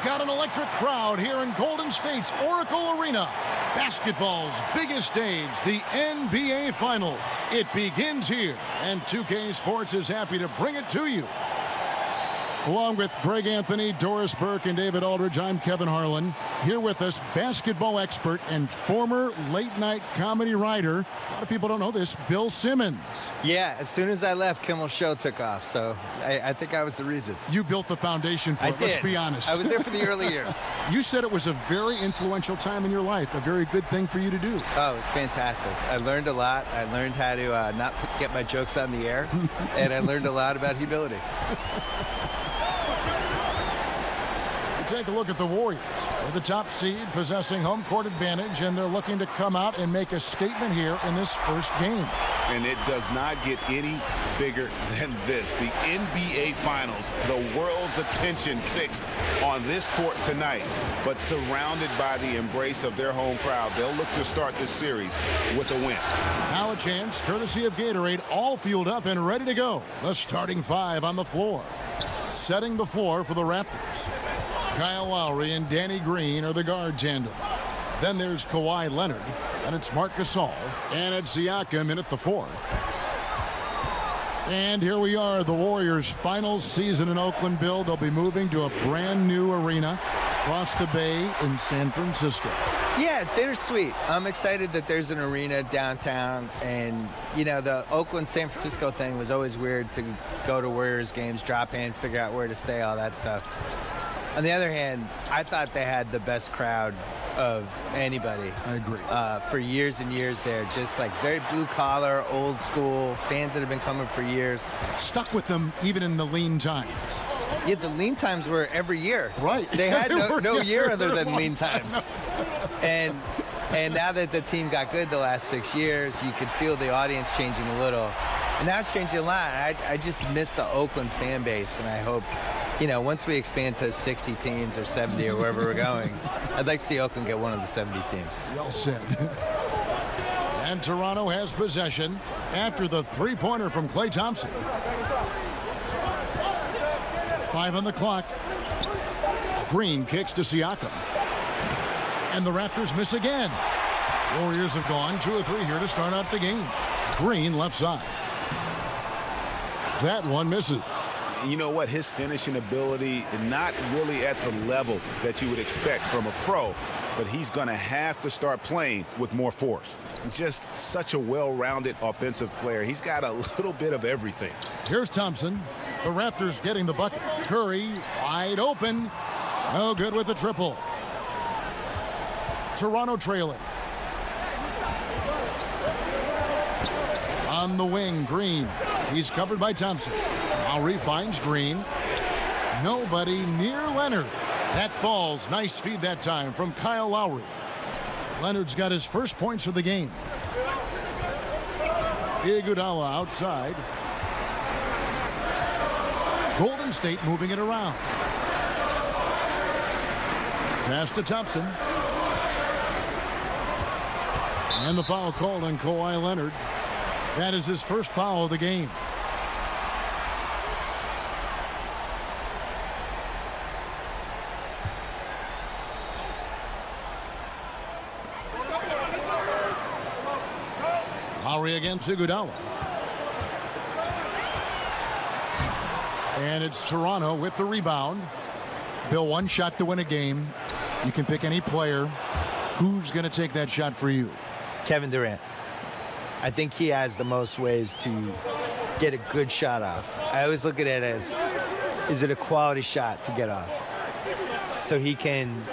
We've got an electric crowd here in Golden State's Oracle Arena. Basketball's biggest stage, the NBA Finals. It begins here, and 2K Sports is happy to bring it to you. Along with Greg Anthony, Doris Burke, and David Aldridge, I'm Kevin Harlan. Here with us, basketball expert and former late-night comedy writer. A lot of people don't know this, Bill Simmons. Yeah, as soon as I left, Kimmel's show took off, so I think I was the reason. You built the foundation for it, let's be honest. I was there for the early years. You said it was a very influential time in your life, a very good thing for you to do. Oh, it was fantastic. I learned a lot. I learned how to not get my jokes on the air, and I learned a lot about humility. Take a look at the Warriors. They're the top seed, possessing home court advantage, and they're looking to come out and make a statement here in this first game. And it does not get any bigger than this. The NBA Finals, the world's attention fixed on this court tonight, but surrounded by the embrace of their home crowd. They'll look to start this series with a win. Now a chance, courtesy of Gatorade, all fueled up and ready to go. The starting five on the floor. Setting the floor for the Raptors. Kyle Lowry and Danny Green are the guard tandem. Then there's Kawhi Leonard, and it's Marc Gasol, and it's Siakam in at the 4. And here we are, the Warriors' final season in Oakland. Bill, they'll be moving to a brand new arena across the bay in San Francisco. Yeah, bittersweet. I'm excited that there's an arena downtown, and you know, the Oakland-San Francisco thing was always weird to go to Warriors games, drop in, figure out where to stay, all that stuff. On the other hand, I thought they had the best crowd of anybody. I agree. For years and years there, just like very blue collar, old school, fans that have been coming for years. Stuck with them even in the lean times. Yeah, the lean times were every year. Right. They had no year other than lean times. And now that the team got good the last 6 years, you could feel the audience changing a little. And now it's changing a lot. I just miss the Oakland fan base, and I hope, you know, once we expand to 60 teams or 70 or wherever we're going, I'd like to see Oakland get one of the 70 teams. Well said. And Toronto has possession after the three-pointer from Klay Thompson. 5 on the clock. Green kicks to Siakam. And the Raptors miss again. Warriors have gone 2 of 3 here to start out the game. Green left side. That one misses. You know what? His finishing ability, not really at the level that you would expect from a pro, but he's going to have to start playing with more force. Just such a well-rounded offensive player. He's got a little bit of everything. Here's Thompson. The Raptors getting the bucket. Curry wide open. No good with the triple. Toronto trailing. On the wing, Green. He's covered by Thompson. Lowry finds Green. Nobody near Leonard. That falls. Nice feed that time from Kyle Lowry. Leonard's got his first points of the game. Iguodala outside. Golden State moving it around. Pass to Thompson. And the foul called on Kawhi Leonard. That is his first foul of the game. Lowry against Iguodala. And it's Toronto with the rebound. Bill, one shot to win a game. You can pick any player. Who's going to take that shot for you? Kevin Durant. I think he has the most ways to get a good shot off. I always look at it as, is it a quality shot to get off? So he can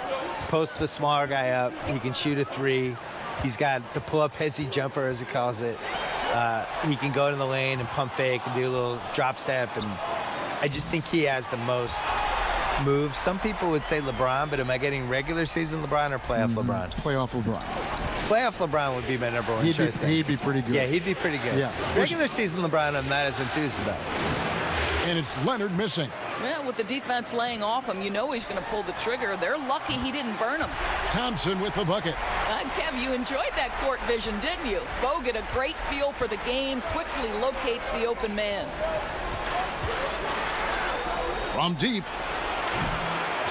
post the smaller guy up. He can shoot a 3. He's got the pull-up hezzy jumper, as he calls it. He can go to the lane and pump fake and do a little drop step. And I just think he has the most moves. Some people would say LeBron, but am I getting regular season LeBron or playoff LeBron? Playoff LeBron. Playoff LeBron would be my number one choice. He'd be pretty good. Yeah, he'd be pretty good. Yeah. Regular season LeBron, I'm not as enthused about. And it's Leonard missing. Yeah, with the defense laying off him, you know he's going to pull the trigger. They're lucky he didn't burn him. Thompson with the bucket. Kev, you enjoyed that court vision, didn't you? Bogut, a great feel for the game, quickly locates the open man. From deep.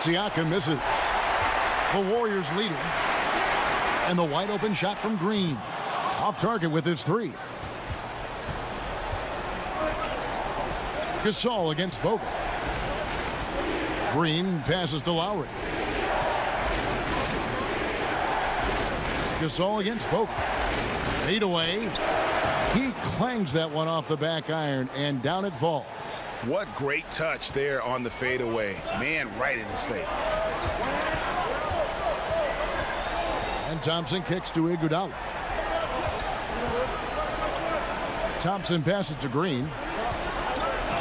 Siakam misses. The Warriors leading. And the wide open shot from Green. Off target with his three. Gasol against Bogut. Green passes to Lowry. Gasol against Bogut. Fade away. He clangs that one off the back iron, and down it falls. What great touch there on the fadeaway. Man, right in his face. And Thompson kicks to Iguodala. Thompson passes to Green.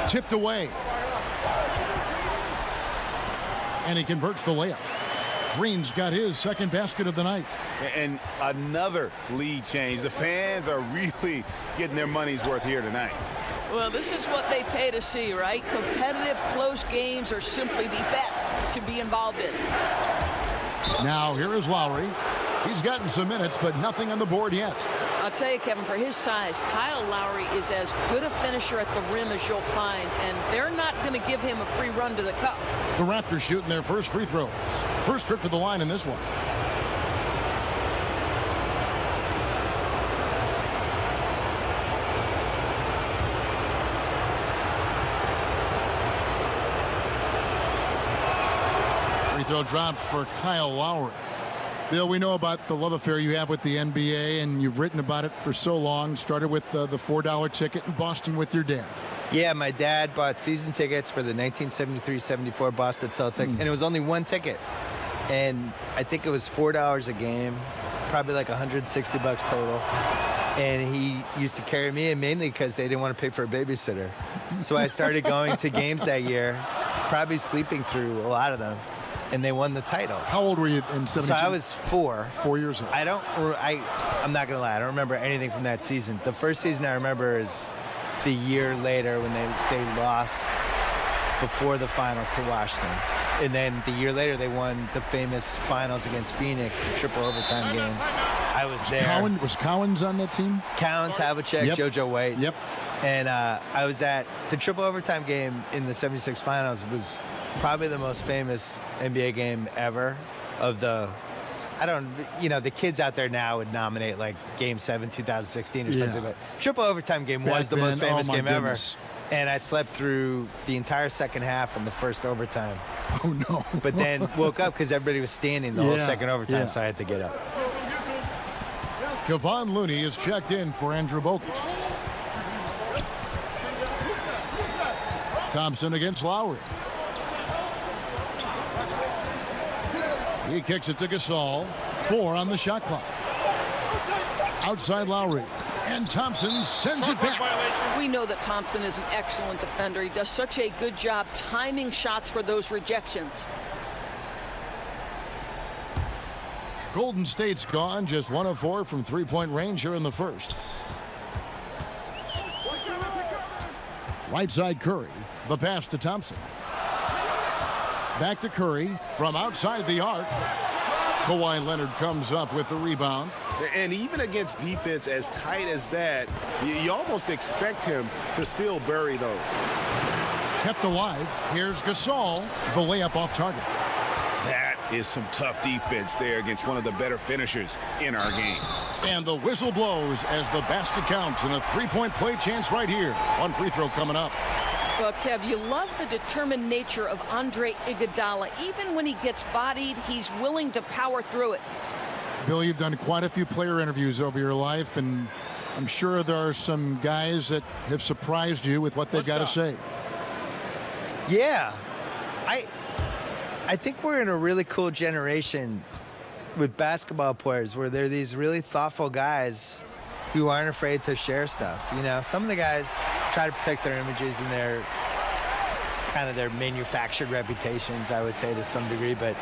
Tipped away. And he converts the layup. Green's got his second basket of the night. And another lead change. The fans are really getting their money's worth here tonight. Well, this is what they pay to see, right? Competitive, close games are simply the best to be involved in. Now, here is Lowry. He's gotten some minutes, but nothing on the board yet. I'll tell you, Kevin, for his size, Kyle Lowry is as good a finisher at the rim as you'll find, and they're not going to give him a free run to the cup. The Raptors shooting their first free throws. First trip to the line in this one. Free throw dropped for Kyle Lowry. Bill, we know about the love affair you have with the NBA, and you've written about it for so long. Started with the $4 ticket in Boston with your dad. Yeah, my dad bought season tickets for the 1973-74 Boston Celtics, and it was only one ticket. And I think it was $4 a game, probably like $160 total. And he used to carry me in mainly because they didn't want to pay for a babysitter. So I started going to games that year, probably sleeping through a lot of them. And they won the title. How old were you in 72? So I was 4. 4 years old. I'm not gonna lie, I don't remember anything from that season. The first season I remember is the year later when they lost before the finals to Washington. And then the year later they won the famous finals against Phoenix, the triple overtime game. I was there. Was Cowens on that team? Cowens, Havlicek, Yep. JoJo White. Yep. And I was at the triple overtime game in the 76 finals. It was probably the most famous NBA game ever of the, the kids out there now would nominate like Game 7, 2016 or something, but triple overtime game was the most famous game ever. And I slept through the entire second half and the first overtime. Oh, no. But then woke up because everybody was standing the whole second overtime, so I had to get up. Kevon Looney is checked in for Andrew Bogut. Thompson against Lowry. He kicks it to Gasol. 4 on the shot clock. Outside Lowry. And Thompson sends it back. We know that Thompson is an excellent defender. He does such a good job timing shots for those rejections. Golden State's gone. Just 1 of 4 from three-point range here in the first. Right side Curry. The pass to Thompson. Back to Curry from outside the arc. Kawhi Leonard comes up with the rebound. And even against defense as tight as that, you almost expect him to still bury those. Kept alive. Here's Gasol. The layup off target. That is some tough defense there against one of the better finishers in our game. And the whistle blows as the basket counts and a three-point play chance right here. One free throw coming up. Well, Kev, you love the determined nature of Andre Iguodala. Even when he gets bodied, he's willing to power through it. Bill, you've done quite a few player interviews over your life, and I'm sure there are some guys that have surprised you with what they've got to say. Yeah. I think we're in a really cool generation with basketball players where they're these really thoughtful guys who aren't afraid to share stuff. You know, some of the guys try to protect their images and their kind of their manufactured reputations, I would say, to some degree. But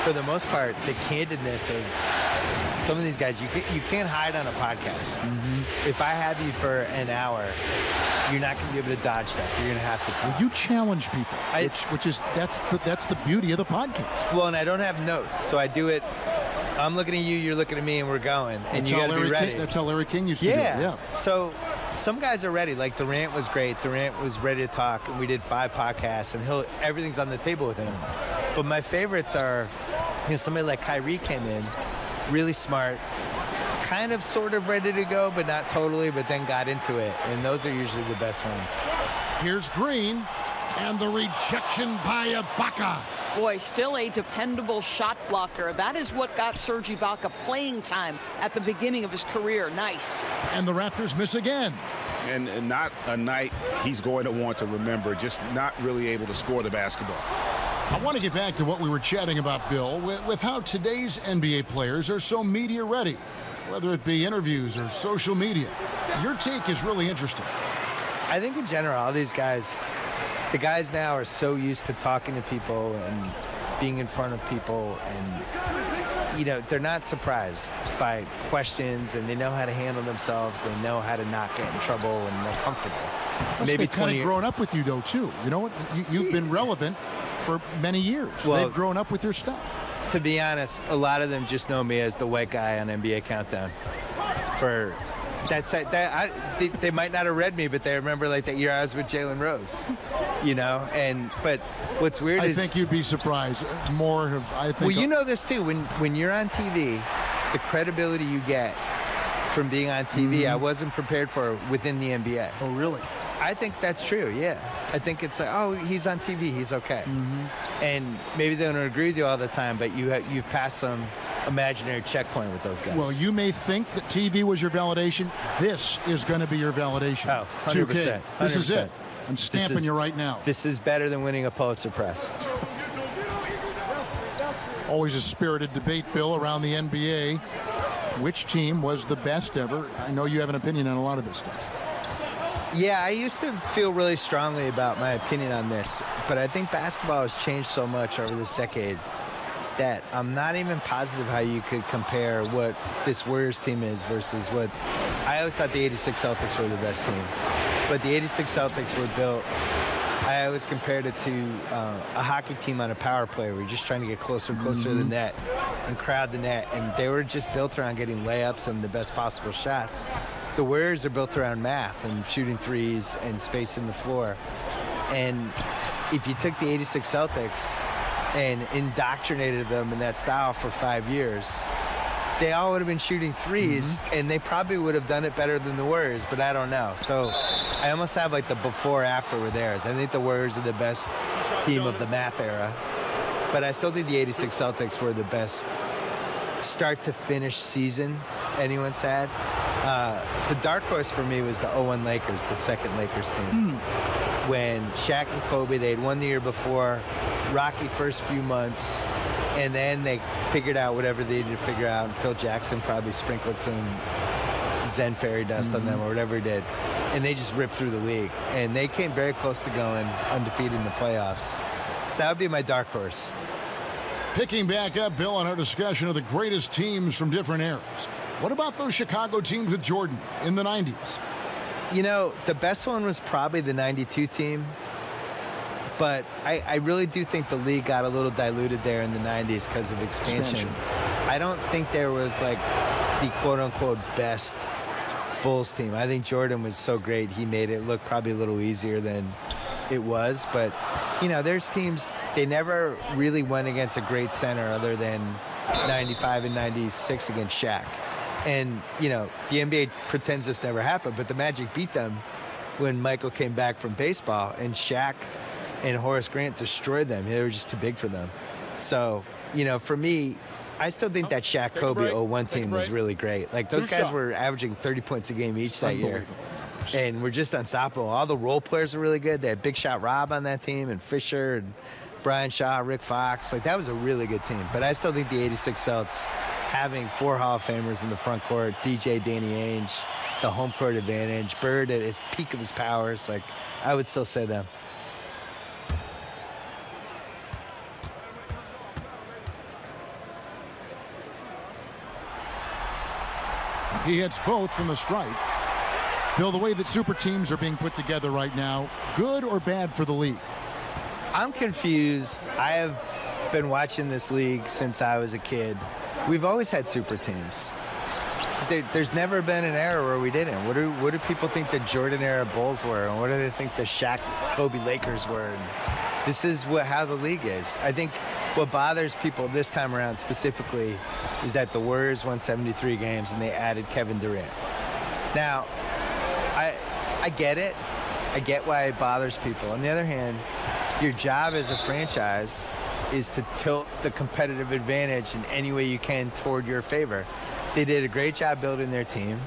for the most part, the candidness of some of these guys, you can't hide on a podcast. Mm-hmm. If I have you for an hour, you're not going to be able to dodge stuff. You're going to have to. Well, you challenge people, that's the beauty of the podcast. Well, and I don't have notes, so I do it. I'm looking at you, you're looking at me, and we're going. And you got to be ready. That's how Larry King used to do it. Yeah. So some guys are ready. Like Durant was great. Durant was ready to talk, and we did 5 podcasts, and everything's on the table with him. But my favorites are, somebody like Kyrie came in, really smart, kind of sort of ready to go, but not totally, but then got into it. And those are usually the best ones. Here's Green, and the rejection by Ibaka. Boy, still a dependable shot blocker. That is what got Serge Ibaka playing time at the beginning of his career. Nice. And the Raptors miss again. And not a night he's going to want to remember, just not really able to score the basketball. I want to get back to what we were chatting about, Bill, with how today's NBA players are so media ready, whether it be interviews or social media. Your take is really interesting. I think in general, all these guys, the guys now are so used to talking to people and being in front of people, and they're not surprised by questions, and they know how to handle themselves. They know how to not get in trouble, and they're comfortable. Maybe kind of grown up with you, though, too. You know what? You've been relevant for many years. Well, they've grown up with your stuff. To be honest, a lot of them just know me as the white guy on NBA Countdown. They might not have read me, but they remember like that year I was with Jalen Rose, But what's weird is I think you'd be surprised. Well, you know this too. When you're on TV, the credibility you get from being on TV, I wasn't prepared for within the NBA. Oh, really? I think that's true. Yeah, I think it's like, oh, he's on TV, he's okay. And maybe they don't agree with you all the time, but you've passed some imaginary checkpoint with those guys. Well, you may think that TV was your validation. This is going to be your validation. Oh, 100%. 100%. This is it. I'm stamping you right now. This is better than winning a Pulitzer Prize. Always a spirited debate, Bill, around the NBA. Which team was the best ever? I know you have an opinion on a lot of this stuff. Yeah, I used to feel really strongly about my opinion on this, but I think basketball has changed so much over this decade that I'm not even positive how you could compare what this Warriors team is versus what I always thought the 86 Celtics were the best team. But the 86 Celtics were built, I always compared it to a hockey team on a power play where you're just trying to get closer and closer to the net and crowd the net. And they were just built around getting layups and the best possible shots. The Warriors are built around math and shooting threes and spacing the floor. And if you took the 86 Celtics and indoctrinated them in that style for 5 years, they all would have been shooting threes, and they probably would have done it better than the Warriors, but I don't know. So I almost have like the before-after with theirs. I think the Warriors are the best team of the math era, but I still think the 86 Celtics were the best start-to-finish season anyone's had. The dark horse for me was the 01 Lakers, the second Lakers team. When Shaq and Kobe, they had won the year before, rocky first few months, and then they figured out whatever they needed to figure out, and Phil Jackson probably sprinkled some Zen fairy dust on them or whatever he did, and they just ripped through the league. And they came very close to going undefeated in the playoffs. So that would be my dark horse. Picking back up, Bill, on our discussion of the greatest teams from different eras. What about those Chicago teams with Jordan in the 90s? The best one was probably the 92 team. But I really do think the league got a little diluted there in the 90s because of expansion. I don't think there was like the quote-unquote best Bulls team. I think Jordan was so great, he made it look probably a little easier than it was. But, there's teams, they never really went against a great center other than 95 and 96 against Shaq. And, the NBA pretends this never happened, but the Magic beat them when Michael came back from baseball, and Shaq and Horace Grant destroyed them. They were just too big for them. So, for me, I still think that Shaq-Kobe 01 team was really great. Like, those guys were averaging 30 points a game each that year. And we're just unstoppable. All the role players were really good. They had Big Shot Rob on that team, and Fisher, and Brian Shaw, Rick Fox. Like, that was a really good team. But I still think the 86 Celtics, having 4 Hall of Famers in the front court, DJ, Danny Ainge, the home court advantage, Bird at his peak of his powers, like, I would still say them. He hits both from the stripe. Bill, the way that super teams are being put together right now, good or bad for the league? I'm confused. I have been watching this league since I was a kid. We've always had super teams. There's never been an era where we didn't. What do people think the Jordan era Bulls were, and what do they think the Shaq Kobe Lakers were? And this is how the league is. I think What bothers people this time around specifically is that the Warriors won 73 games and they added Kevin Durant. Now, I get it. I get why it bothers people. On the other hand, your job as a franchise is to tilt the competitive advantage in any way you can toward your favor. They did a great job building their team.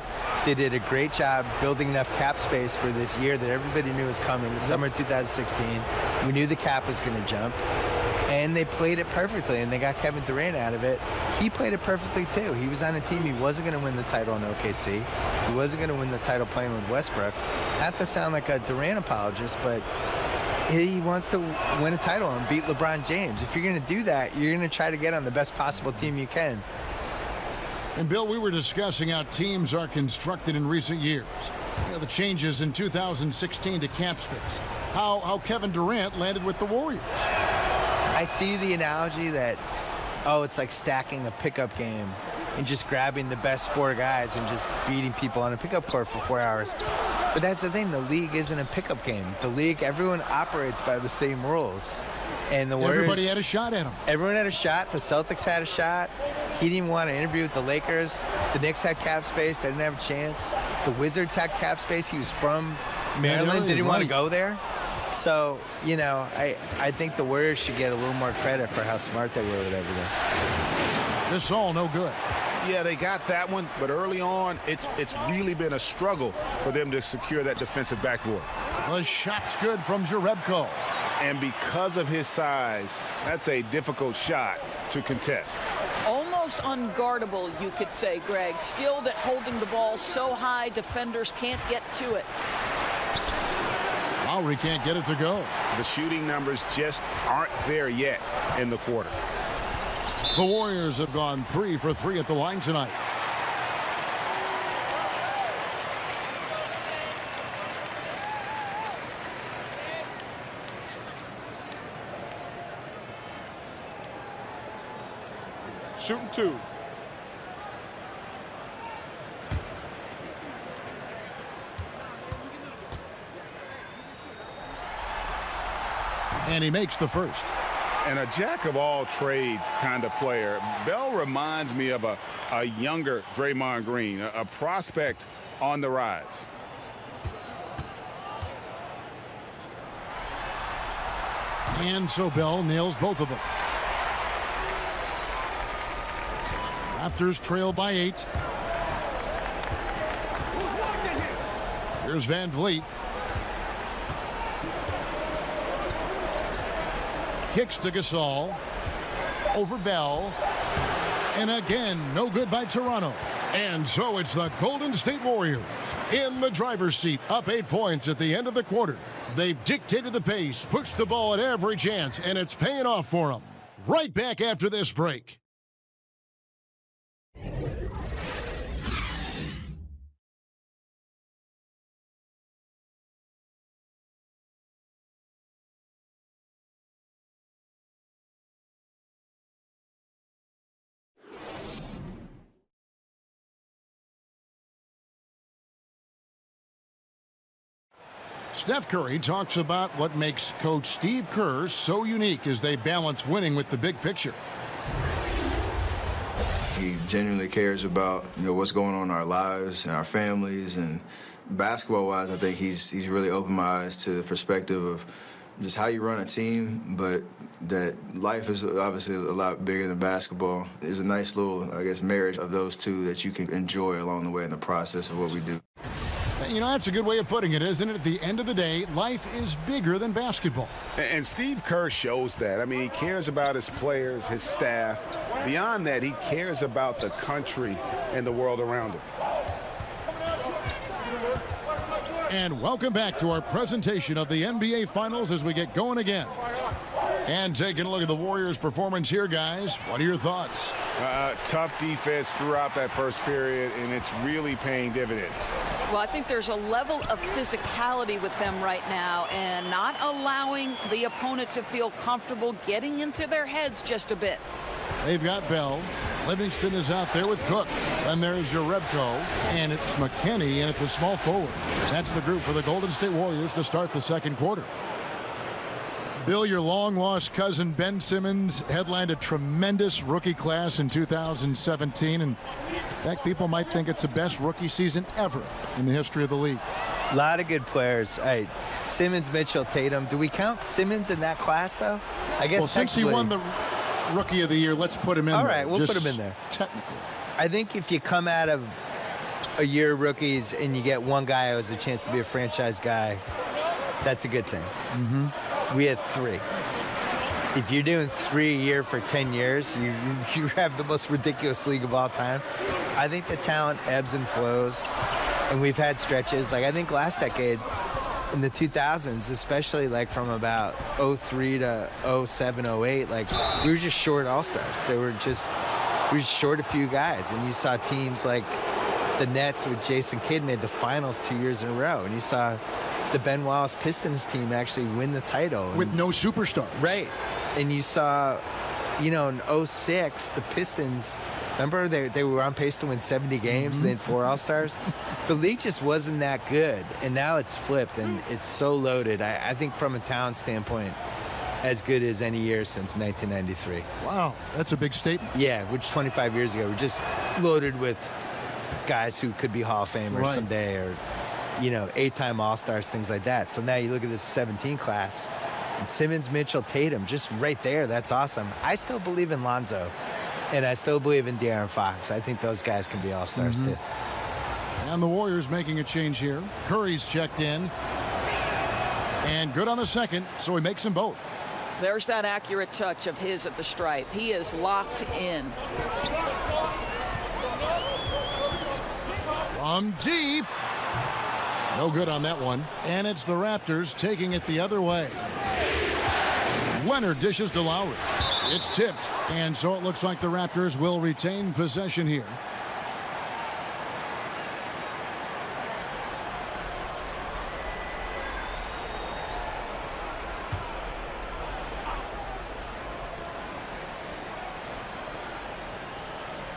They did a great job building enough cap space for this year that everybody knew was coming, the summer of 2016. We knew the cap was going to jump. And they played it perfectly, and they got Kevin Durant out of it. He played it perfectly, too. He was on a team. He wasn't going to win the title in OKC. He wasn't going to win the title playing with Westbrook. Not to sound like a Durant apologist, but he wants to win a title and beat LeBron James. If you're going to do that, you're going to try to get on the best possible team you can. And, Bill, we were discussing how teams are constructed in recent years. You know, the changes in 2016 to cap space. How Kevin Durant landed with the Warriors. I see the analogy that, it's like stacking a pickup game and just grabbing the best 4 guys and just beating people on a pickup court for 4 hours. But that's the thing. The league isn't a pickup game. The league, everyone operates by the same rules. And the Warriors, everybody had a shot at him. Everyone had a shot. The Celtics had a shot. He didn't even want to interview with the Lakers. The Knicks had cap space. They didn't have a chance. The Wizards had cap space. He was from Maryland. Didn't want to go there. So, I think the Warriors should get a little more credit for how smart they were with everything. This all no good. Yeah, they got that one, but early on, it's really been a struggle for them to secure that defensive backboard. The shot's good from Jerebko. And because of his size, that's a difficult shot to contest. Almost unguardable, you could say, Greg. Skilled at holding the ball so high, defenders can't get to it. Lowry can't get it to go. The shooting numbers just aren't there yet in the quarter. The Warriors have gone 3 for 3 at the line tonight. Shooting 2. And he makes the first. And a jack-of-all-trades kind of player. Bell reminds me of a younger Draymond Green, a prospect on the rise. And so Bell nails both of them. Raptors trail by 8. Here's Van Vliet. Kicks to Gasol. Over Bell. And again, no good by Toronto. And so it's the Golden State Warriors in the driver's seat, up 8 points at the end of the quarter. They've dictated the pace, pushed the ball at every chance, and it's paying off for them. Right back after this break. Steph Curry talks about what makes Coach Steve Kerr so unique as they balance winning with the big picture. He genuinely cares about what's going on in our lives and our families, and basketball-wise, I think he's really opened my eyes to the perspective of just how you run a team, but that life is obviously a lot bigger than basketball. There's a nice little, marriage of those two that you can enjoy along the way in the process of what we do. That's a good way of putting it, isn't it? At the end of the day, life is bigger than basketball. And Steve Kerr shows that. I mean, he cares about his players, his staff. Beyond that, he cares about the country and the world around him. And welcome back to our presentation of the NBA Finals as we get going again. And taking a look at the Warriors' performance here, guys. What are your thoughts? Tough defense throughout that first period, and it's really paying dividends. Well, I think there's a level of physicality with them right now and not allowing the opponent to feel comfortable getting into their heads just a bit. They've got Bell. Livingston is out there with Cook. And there's Jerebko. And it's McKinney in at the small forward. That's the group for the Golden State Warriors to start the second quarter. Bill, your long-lost cousin Ben Simmons headlined a tremendous rookie class in 2017. And in fact, people might think it's the best rookie season ever in the history of the league. A lot of good players. Simmons, Mitchell, Tatum. Do we count Simmons in that class, though? I guess well, since he won the Rookie of the Year, let's put him in there. All right, we'll put him in there. Technically. I think if you come out of a year of rookies and you get one guy who has a chance to be a franchise guy, that's a good thing. Mm-hmm. We had 3. If you're doing 3 a year for 10 years, you have the most ridiculous league of all time. I think the talent ebbs and flows, and we've had stretches. Like, I think last decade, in the 2000s, especially like from about 03 to 07, 08, like we were just short all-stars. We were just short a few guys, and you saw teams like the Nets with Jason Kidd made the finals 2 years in a row, and you saw the Ben Wallace Pistons team actually win the title. With no superstars. Right. And you saw, in 06, the Pistons, remember they were on pace to win 70 games, and they had 4 All-Stars? The league just wasn't that good, and now it's flipped, and it's so loaded. I think from a talent standpoint, as good as any year since 1993. Wow, that's a big statement. Yeah, which 25 years ago, we're just loaded with guys who could be Hall of Famers someday, or 8-time All-Stars, things like that. So now you look at this 17 class, and Simmons, Mitchell, Tatum, just right there, that's awesome. I still believe in Lonzo, and I still believe in De'Aaron Fox. I think those guys can be All-Stars too. And the Warriors making a change here. Curry's checked in. And good on the second, so he makes them both. There's that accurate touch of his at the stripe. He is locked in. From deep. No good on that one. And it's the Raptors taking it the other way. Leonard dishes to Lowry. It's tipped. And so it looks like the Raptors will retain possession here.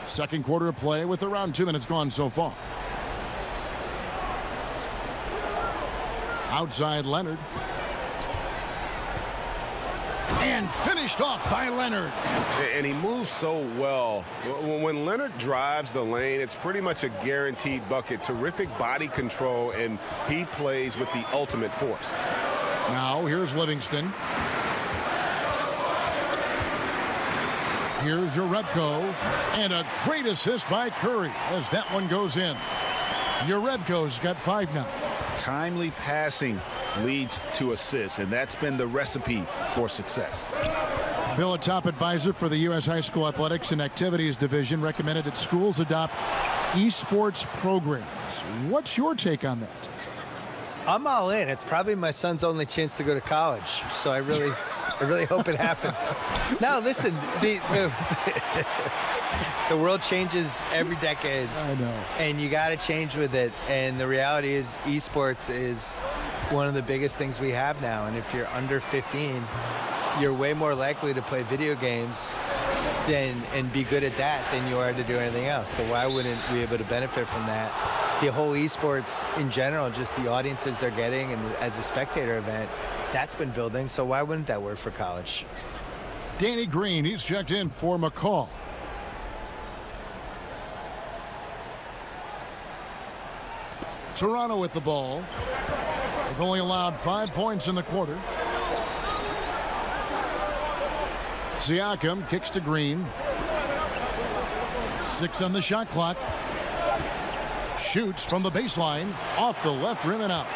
Second quarter of play with around 2 minutes gone so far. Outside Leonard. And finished off by Leonard. And he moves so well. When Leonard drives the lane, it's pretty much a guaranteed bucket. Terrific body control, and he plays with the ultimate force. Now here's Livingston. Here's Jerebko, and a great assist by Curry as that one goes in. Jerebko's got 5 now. Timely passing leads to assists, and that's been the recipe for success. Bill, a top advisor for the U.S. High School Athletics and Activities Division, recommended that schools adopt esports programs. What's your take on that? I'm all in. It's probably my son's only chance to go to college, so I really hope it happens. No, listen, the world changes every decade. I know. And you got to change with it. And the reality is esports is one of the biggest things we have now. And if you're under 15, you're way more likely to play video games and be good at that than you are to do anything else. So why wouldn't we be able to benefit from that? The whole esports in general, just the audiences they're getting, and as a spectator event, that's been building. So why wouldn't that work for college? Danny Green, he's checked in for McCall. Toronto with the ball. They've only allowed 5 points in the quarter. Siakam kicks to Green. 6 on the shot clock. Shoots from the baseline, off the left rim and out.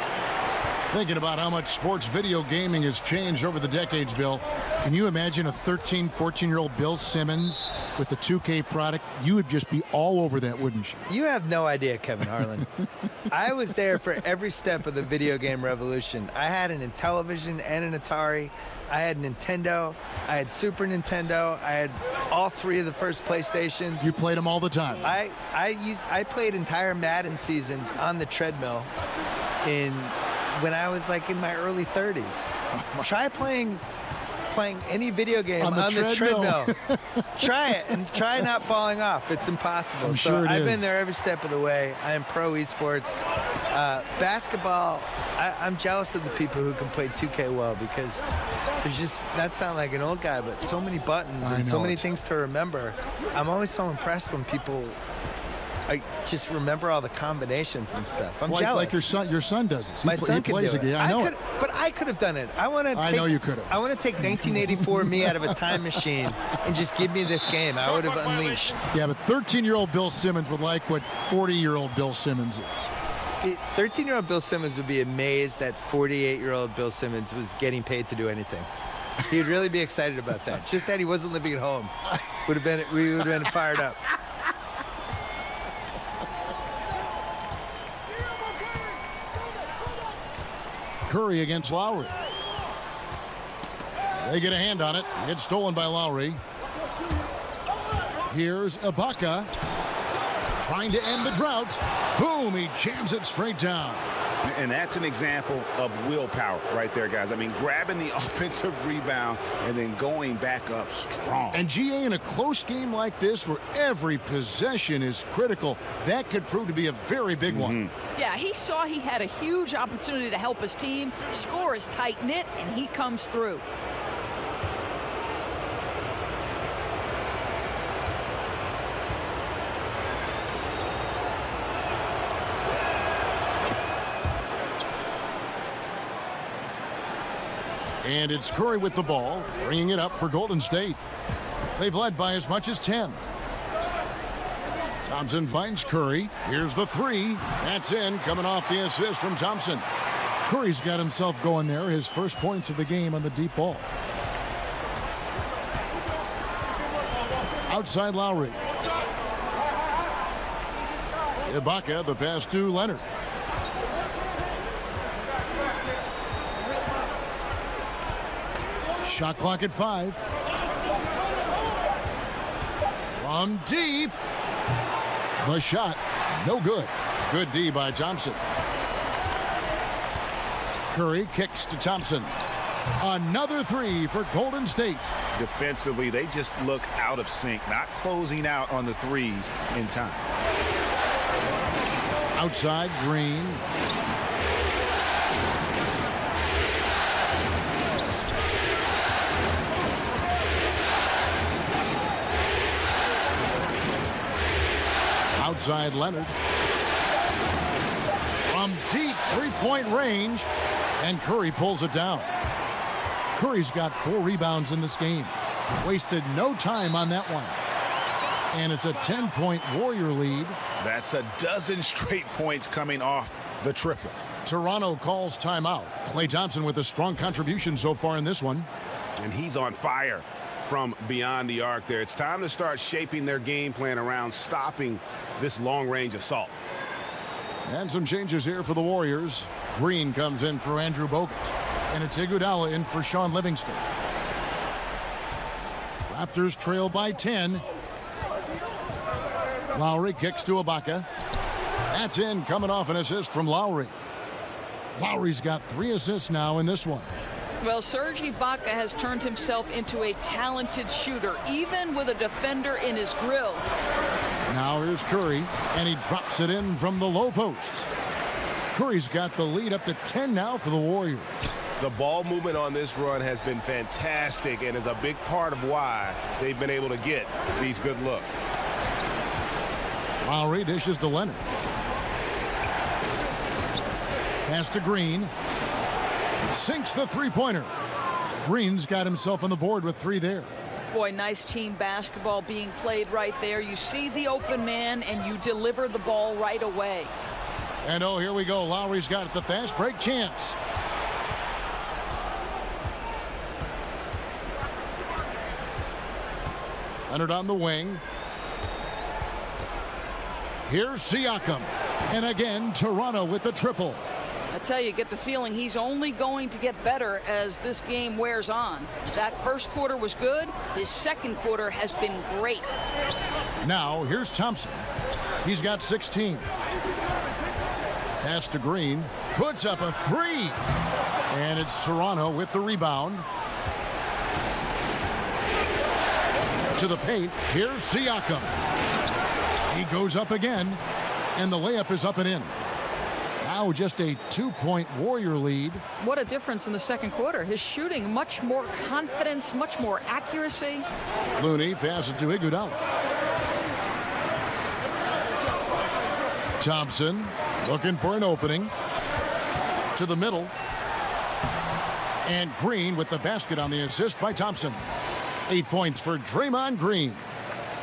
Thinking about how much sports video gaming has changed over the decades, Bill. Can you imagine a 13, 14-year-old Bill Simmons with the 2K product? You would just be all over that, wouldn't you? You have no idea, Kevin Harlan. I was there for every step of the video game revolution. I had an Intellivision and an Atari. I had Nintendo. I had Super Nintendo. I had all 3 of the first PlayStations. You played them all the time. I played entire Madden seasons on the treadmill when I was like in my early 30s. Try playing playing any video game on the treadmill. Try it, and try not falling off. It's impossible. I'm sure I've been is. there every step of the way. I am pro esports. Basketball, I'm jealous of the people who can play 2K well, because there's just, that sound like an old guy, but so many buttons and so many things to remember. I'm always so impressed when people just remember all the combinations and stuff. I'm jealous. Like your son does this. My son can plays do a game. it. I know it. But I could have done it. I know you could have. I want to take 1984 me out of a time machine and just give me this game. I would have unleashed. Yeah, but 13-year-old Bill Simmons would like what 40-year-old Bill Simmons is. 13-year-old Bill Simmons would be amazed that 48-year-old Bill Simmons was getting paid to do anything. He would really be excited about that. Just that he wasn't living at home. We would have been fired up. Curry against Lowry. They get a hand on it. It's stolen by Lowry. Here's Ibaka trying to end the drought. Boom, he jams it straight down. And that's an example of willpower right there, guys. I mean, grabbing the offensive rebound and then going back up strong. And GA, in a close game like this where every possession is critical, that could prove to be a very big one. Yeah, he saw he had a huge opportunity to help his team. Score is tight-knit, and he comes through. And it's Curry with the ball, bringing it up for Golden State. They've led by as much as 10. Thompson finds Curry. Here's the three. That's in, coming off the assist from Thompson. Curry's got himself going there, his first points of the game on the deep ball. Outside Lowry. Ibaka, the pass to Leonard. Shot clock at 5. From deep. The shot, no good. Good D by Thompson. Curry kicks to Thompson. Another three for Golden State. Defensively, they just look out of sync, not closing out on the threes in time. Outside, Green. Outside Leonard. From deep three-point range, and Curry pulls it down. Curry's got 4 rebounds in this game. Wasted no time on that one. And it's a 10-point Warrior lead. That's a dozen straight points coming off the triple. Toronto calls timeout. Klay Thompson with a strong contribution so far in this one. And he's on fire from beyond the arc there. It's time to start shaping their game plan around stopping this long-range assault. And some changes here for the Warriors. Green comes in for Andrew Bogut. And it's Iguodala in for Sean Livingston. Raptors trail by 10. Lowry kicks to Ibaka. That's in, coming off an assist from Lowry. Lowry's got 3 assists now in this one. Well, Serge Ibaka has turned himself into a talented shooter, even with a defender in his grill. Now here's Curry, and he drops it in from the low post. Curry's got the lead up to 10 now for the Warriors. The ball movement on this run has been fantastic and is a big part of why they've been able to get these good looks. Lowry dishes to Leonard. Pass to Green. Sinks the three-pointer. Green's got himself on the board with 3 there. Boy, nice team basketball being played right there. You see the open man, and you deliver the ball right away. And oh, here we go. Lowry's got it. The fast break chance. Leonard on the wing. Here's Siakam. And again, Toronto with the triple. I tell you, get the feeling he's only going to get better as this game wears on. That first quarter was good. His second quarter has been great. Now, here's Thompson. He's got 16. Pass to Green. Puts up a 3. And it's Toronto with the rebound. To the paint. Here's Siakam. He goes up again, and the layup is up and in. Now just a 2-point Warrior lead. What a difference in the second quarter. His shooting, much more confidence, much more accuracy. Looney passes to Iguodala. Thompson looking for an opening. To the middle. And Green with the basket on the assist by Thompson. 8 points for Draymond Green.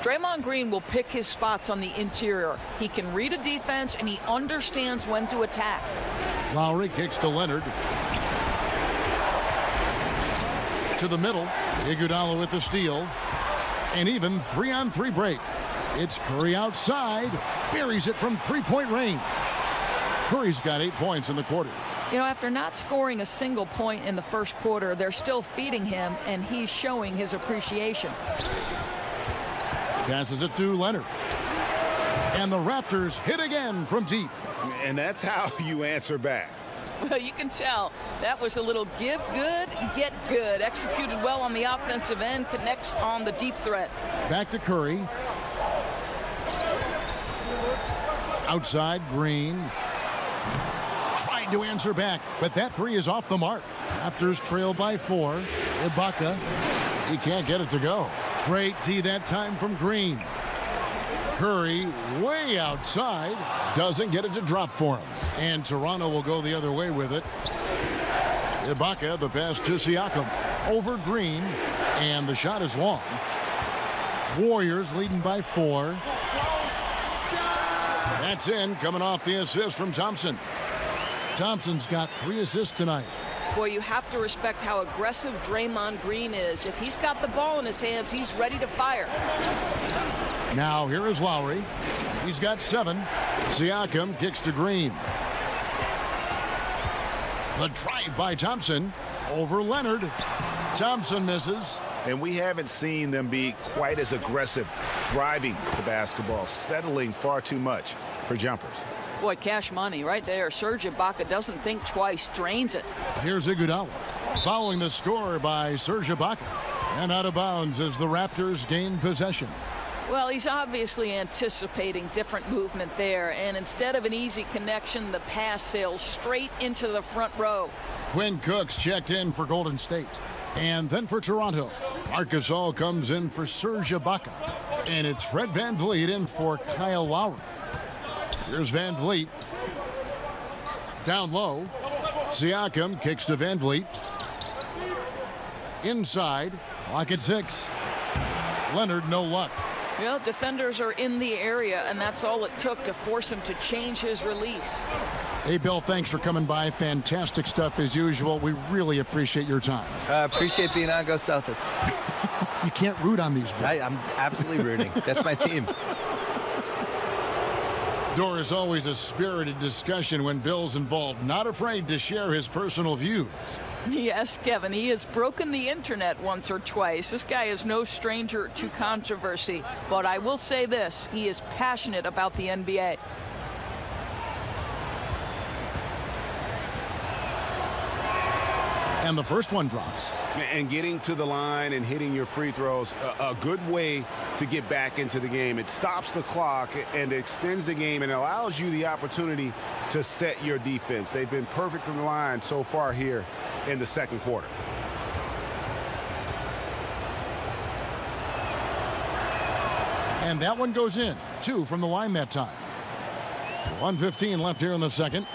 Draymond Green will pick his spots on the interior. He can read a defense, and he understands when to attack. Lowry kicks to Leonard. To the middle. Iguodala with the steal. And even 3-on-3 break. It's Curry outside. Buries it from three-point range. Curry's got 8 points in the quarter. You know, after not scoring a single point in the first quarter, they're still feeding him, and he's showing his appreciation. Passes it to Leonard. And the Raptors hit again from deep. And that's how you answer back. Well, you can tell that was a little give good, get good. Executed well on the offensive end, connects on the deep threat. Back to Curry. Outside, Green. Tried to answer back, but that three is off the mark. Raptors trail by 4. Ibaka. He can't get it to go. Great tee that time from Green. Curry way outside. Doesn't get it to drop for him. And Toronto will go the other way with it. Ibaka, the pass to Siakam. Over Green. And the shot is long. Warriors leading by 4. That's in, coming off the assist from Thompson. Thompson's got 3 assists tonight. Boy, you have to respect how aggressive Draymond Green is. If he's got the ball in his hands, he's ready to fire. Now here is Lowry. He's got 7. Siakam kicks to Green. The drive by Thompson over Leonard. Thompson misses. And we haven't seen them be quite as aggressive driving the basketball, settling far too much for jumpers. Boy, cash money right there. Serge Ibaka doesn't think twice, drains it. Here's Iguodala following the score by Serge Ibaka. And out of bounds as the Raptors gain possession. Well, he's obviously anticipating different movement there. And instead of an easy connection, the pass sails straight into the front row. Quinn Cook's checked in for Golden State. And then for Toronto, Marc Gasol comes in for Serge Ibaka. And it's Fred VanVleet in for Kyle Lowry. Here's VanVleet. Down low. Siakam kicks to VanVleet. Inside. Clock at 6. Leonard, no luck. Well, defenders are in the area, and that's all it took to force him to change his release. Hey, Bill, thanks for coming by. Fantastic stuff as usual. We really appreciate your time. Appreciate being on. Go Celtics. You can't root on these, Bill. I'm absolutely rooting. That's my team. There is always a spirited discussion when Bill's involved, not afraid to share his personal views. Yes, Kevin, he has broken the internet once or twice. This guy is no stranger to controversy. But I will say this, he is passionate about the NBA. And the first one drops. And getting to the line and hitting your free throws, a good way to get back into the game. It stops the clock and extends the game and allows you the opportunity to set your defense. They've been perfect from the line so far here in the second quarter. And that one goes in. 2 from the line that time. 1:15 left here in the second.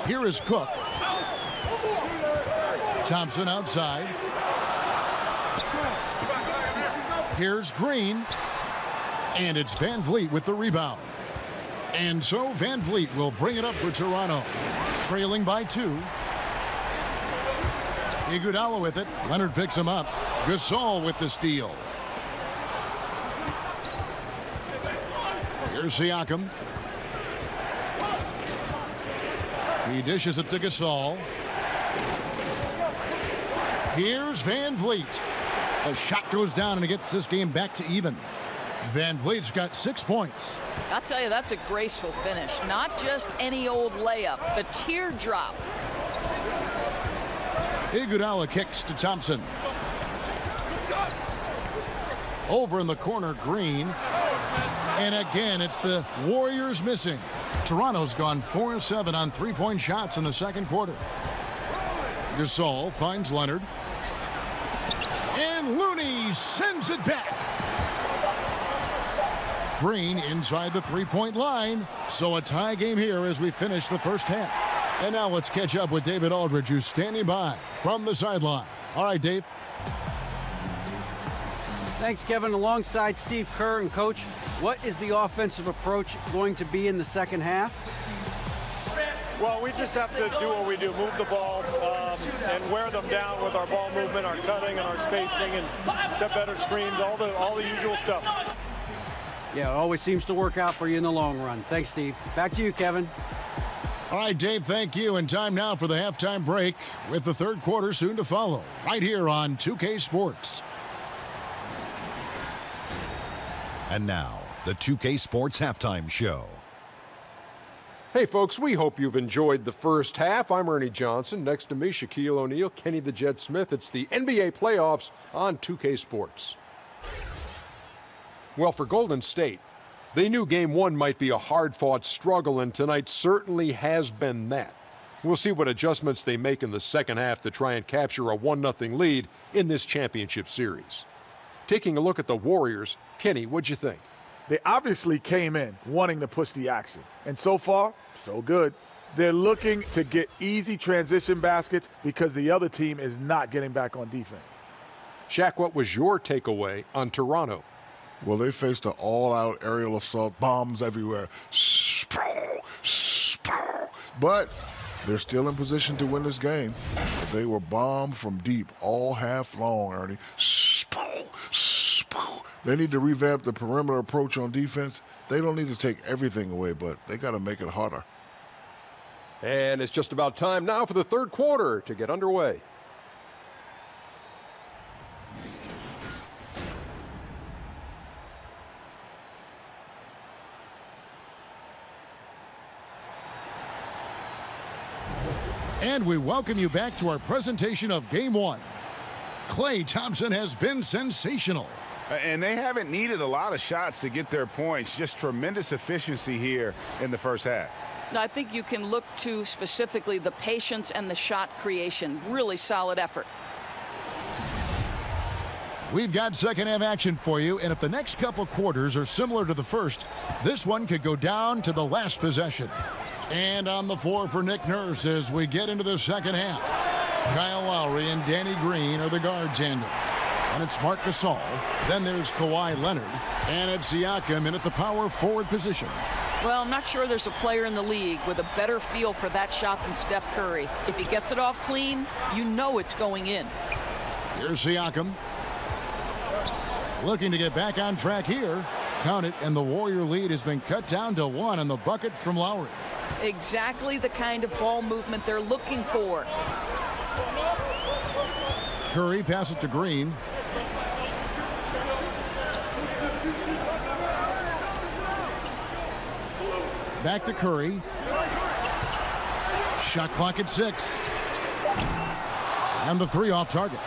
Here is Cook. Thompson outside. Here's Green. And it's VanVleet with the rebound. And so VanVleet will bring it up for Toronto. Trailing by 2. Iguodala with it. Leonard picks him up. Gasol with the steal. Here's Siakam. He dishes it to Gasol. Here's VanVleet. The shot goes down and it gets this game back to even. VanVleet's got 6 points. I'll tell you, that's a graceful finish. Not just any old layup. The teardrop. Iguodala kicks to Thompson. Over in the corner, Green. And again, it's the Warriors missing. Toronto's gone 4-7 on three-point shots in the second quarter. Gasol finds Leonard. And Looney sends it back. Green inside the three-point line. So a tie game here as we finish the first half. And now let's catch up with David Aldridge, who's standing by from the sideline. All right, Dave. Thanks, Kevin. Alongside Steve Kerr and Coach, what is the offensive approach going to be in the second half? Well, we just have to do what we do, move the ball and wear them down with our ball movement, our cutting, and our spacing, and set better screens, all the usual stuff. Yeah, it always seems to work out for you in the long run. Thanks, Steve. Back to you, Kevin. All right, Dave, thank you. And time now for the halftime break with the third quarter soon to follow right here on 2K Sports. And now, the 2K Sports Halftime Show. Hey, folks, we hope you've enjoyed the first half. I'm Ernie Johnson. Next to me, Shaquille O'Neal, Kenny the Jet Smith. It's the NBA playoffs on 2K Sports. Well, for Golden State, they knew Game 1 might be a hard-fought struggle, and tonight certainly has been that. We'll see what adjustments they make in the second half to try and capture a 1-0 lead in this championship series. Taking a look at the Warriors, Kenny, what'd you think? They obviously came in wanting to push the action. And so far, so good. They're looking to get easy transition baskets because the other team is not getting back on defense. Shaq, what was your takeaway on Toronto? Well, they faced an all-out aerial assault, bombs everywhere. But they're still in position to win this game. They were bombed from deep all half long, Ernie. They need to revamp the perimeter approach on defense. They don't need to take everything away, but they got to make it harder. And it's just about time now for the third quarter to get underway. And we welcome you back to our presentation of Game 1. Klay Thompson has been sensational. And they haven't needed a lot of shots to get their points. Just tremendous efficiency here in the first half. I think you can look to specifically the patience and the shot creation. Really solid effort. We've got second half action for you, and if the next couple quarters are similar to the first, this one could go down to the last possession. And on the floor for Nick Nurse as we get into the second half. Kyle Lowry and Danny Green are the guard tandem. And it's Marc Gasol. Then there's Kawhi Leonard. And it's Siakam in at the power forward position. Well, I'm not sure there's a player in the league with a better feel for that shot than Steph Curry. If he gets it off clean, you know it's going in. Here's Siakam. Looking to get back on track here. Count it, and the Warrior lead has been cut down to 1 on the bucket from Lowry. Exactly the kind of ball movement they're looking for. Curry passes to Green. Back to Curry. Shot clock at 6. And the 3 off target.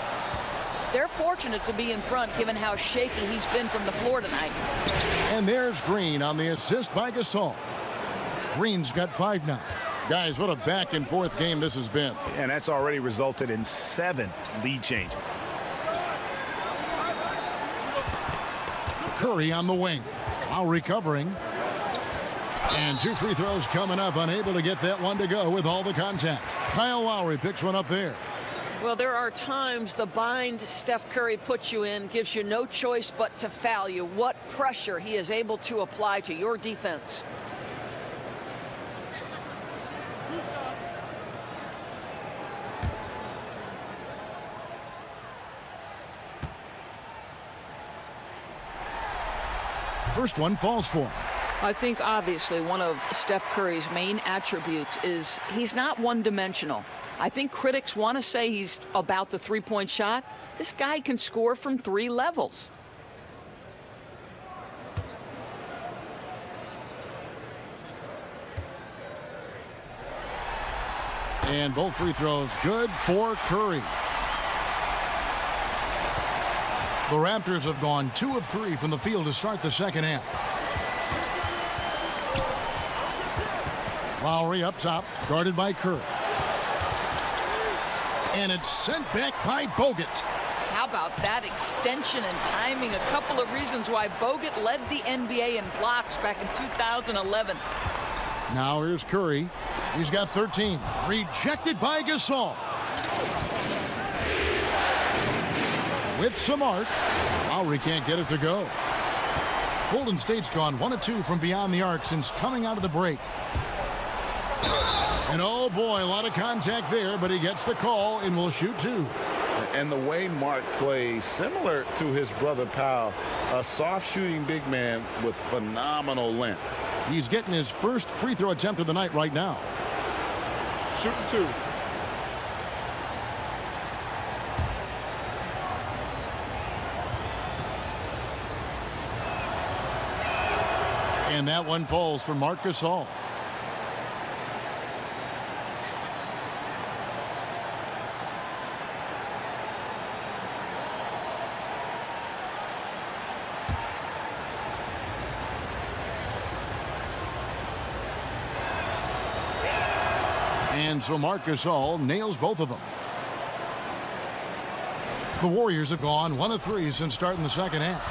They're fortunate to be in front given how shaky he's been from the floor tonight. And there's Green on the assist by Gasol. Green's got 5 now. Guys, what a back and forth game this has been. And that's already resulted in 7 lead changes. Curry on the wing. While recovering. And 2 free throws coming up. Unable to get that one to go with all the contact. Kyle Lowry picks one up there. Well, there are times the bind Steph Curry puts you in gives you no choice but to foul you. What pressure he is able to apply to your defense. First one falls for him. I think obviously one of Steph Curry's main attributes is he's not one-dimensional. I think critics want to say he's about the three-point shot. This guy can score from 3 levels. And both free throws good for Curry. The Raptors have gone 2 of 3 from the field to start the second half. Lowry up top, guarded by Kerr. And it's sent back by Bogut. How about that extension and timing? A couple of reasons why Bogut led the NBA in blocks back in 2011. Now here's Curry. He's got 13. Rejected by Gasol. With some arc, Lowry can't get it to go. Golden State's gone 1 of 2 from beyond the arc since coming out of the break. And oh boy, a lot of contact there, but he gets the call and will shoot 2. And the way Mark plays, similar to his brother Powell, a soft shooting big man with phenomenal length. He's getting his first free throw attempt of the night right now. Shooting 2. And that one falls for Marc Gasol. And so Marc Gasol nails both of them. The Warriors have gone 1 of 3 since starting the second half.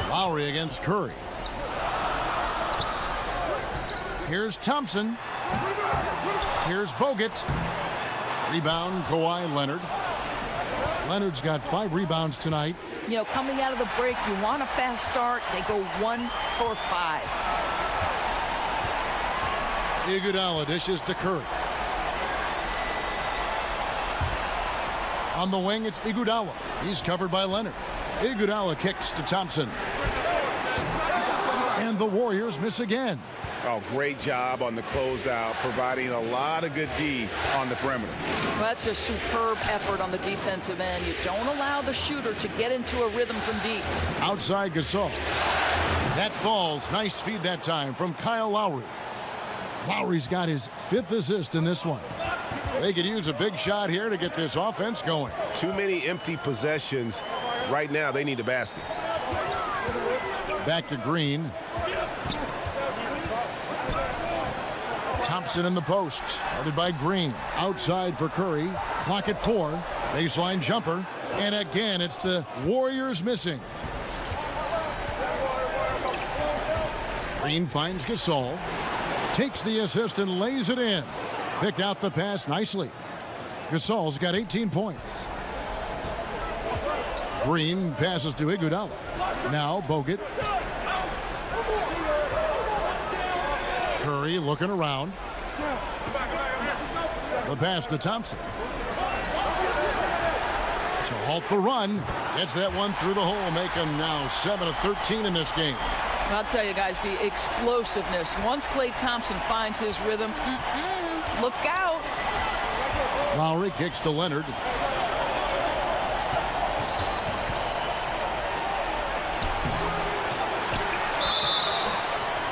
Lowry against Curry. Here's Thompson. Here's Bogut. Rebound, Kawhi Leonard. Leonard's got 5 rebounds tonight. You know, coming out of the break, you want a fast start. They go 1 for 5. Iguodala dishes to Curry. On the wing, it's Iguodala. He's covered by Leonard. Iguodala kicks to Thompson. And the Warriors miss again. Oh, great job on the closeout, providing a lot of good D on the perimeter. Well, that's just superb effort on the defensive end. You don't allow the shooter to get into a rhythm from deep. Outside Gasol. That falls. Nice feed that time from Kyle Lowry. Lowry's got his 5th assist in this one. They could use a big shot here to get this offense going. Too many empty possessions. Right now, they need a basket. Back to Green. Thompson in the post. Started by Green. Outside for Curry. Clock at 4. Baseline jumper. And again, it's the Warriors missing. Green finds Gasol. Takes the assist and lays it in. Picked out the pass nicely. Gasol's got 18 points. Green passes to Iguodala. Now Bogut. Curry looking around. The pass to Thompson. To halt the run. Gets that one through the hole. Make him now 7 of 13 in this game. I'll tell you guys, the explosiveness. Once Klay Thompson finds his rhythm, look out. Lowry kicks to Leonard.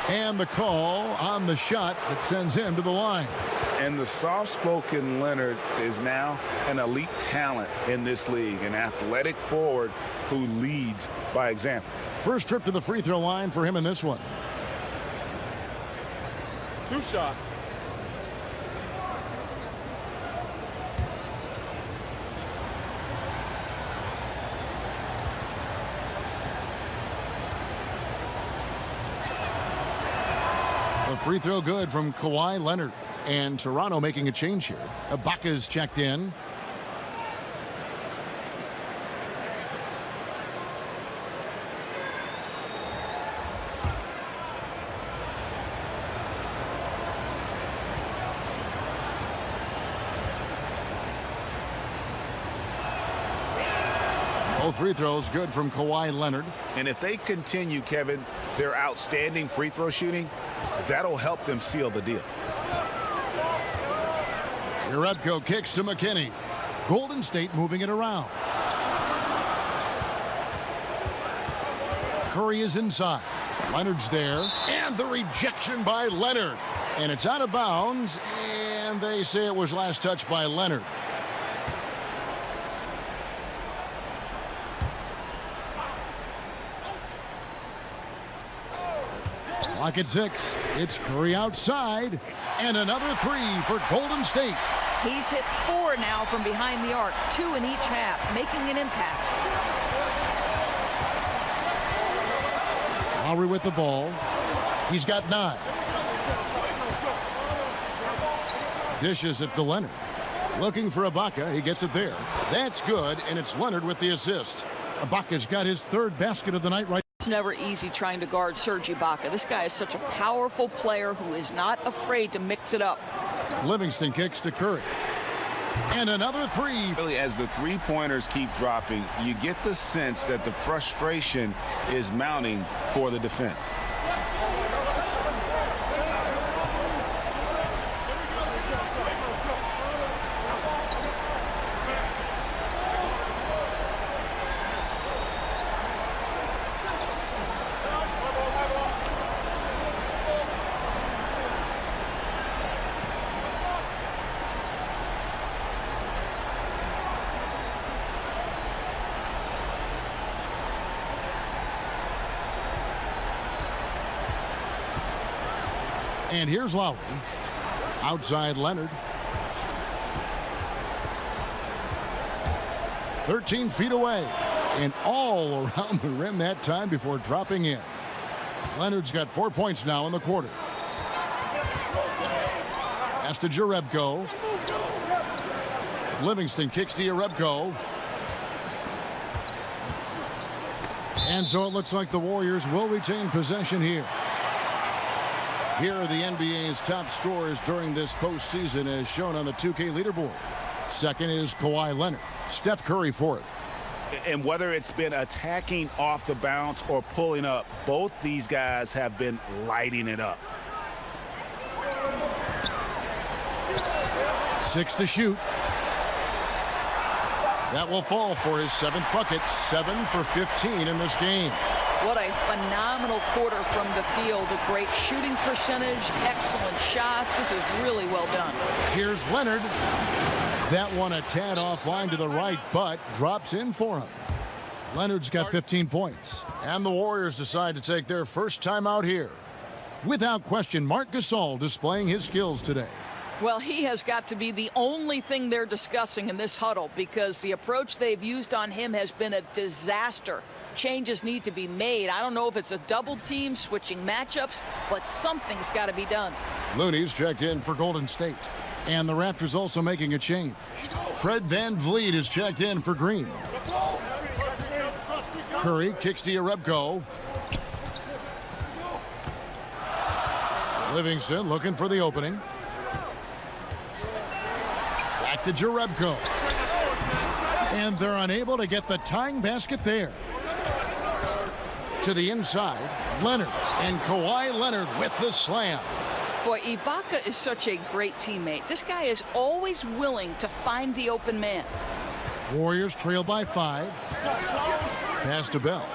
And the call on the shot that sends him to the line. And the soft-spoken Leonard is now an elite talent in this league, an athletic forward who leads by example. First trip to the free throw line for him in this one. 2 shots. The free throw good from Kawhi Leonard. And Toronto making a change here. Ibaka's checked in. Both free throws good from Kawhi Leonard. And if they continue, Kevin, their outstanding free throw shooting, that'll help them seal the deal. Jerebko kicks to McKinney. Golden State moving it around. Curry is inside. Leonard's there. And the rejection by Leonard. And it's out of bounds. And they say it was last touched by Leonard. Clock at 6. It's Curry outside. And another three for Golden State. He's hit 4 now from behind the arc, 2 in each half, making an impact. Lowry with the ball. He's got 9. Dishes it to Leonard. Looking for Ibaka. He gets it there. That's good, and it's Leonard with the assist. Ibaka's got his 3rd basket of the night right. It's never easy trying to guard Serge Ibaka. This guy is such a powerful player who is not afraid to mix it up. Livingston kicks to Curry. And another three. Really, as the three-pointers keep dropping, you get the sense that the frustration is mounting for the defense. And here's Lowry. Outside Leonard. 13 feet away. And all around the rim that time before dropping in. Leonard's got 4 points now in the quarter. Pass to Jerebko. Livingston kicks to Jerebko. And so it looks like the Warriors will retain possession here. Here are the NBA's top scorers during this postseason as shown on the 2K leaderboard. Second is Kawhi Leonard. Steph Curry 4th. And whether it's been attacking off the bounce or pulling up, both these guys have been lighting it up. 6 to shoot. That will fall for his 7th bucket. 7 for 15 in this game. What a phenomenal quarter from the field. A great shooting percentage, excellent shots. This is really well done. Here's Leonard. That one a tad offline to the right, but drops in for him. Leonard's got 15 points. And the Warriors decide to take their first time out here. Without question, Marc Gasol displaying his skills today. Well, he has got to be the only thing they're discussing in this huddle because the approach they've used on him has been a disaster. Changes need to be made. I don't know if it's a double team, switching matchups, but something's got to be done. Looney's checked in for Golden State. And the Raptors also making a change. Fred VanVleet is checked in for Green. Curry kicks to Jerebko. Livingston looking for the opening. Back to Jerebko. And they're unable to get the tying basket there. To the inside, Leonard. And Kawhi Leonard with the slam. Boy, Ibaka is such a great teammate. This guy is always willing to find the open man. Warriors trail by 5. Pass to Bell.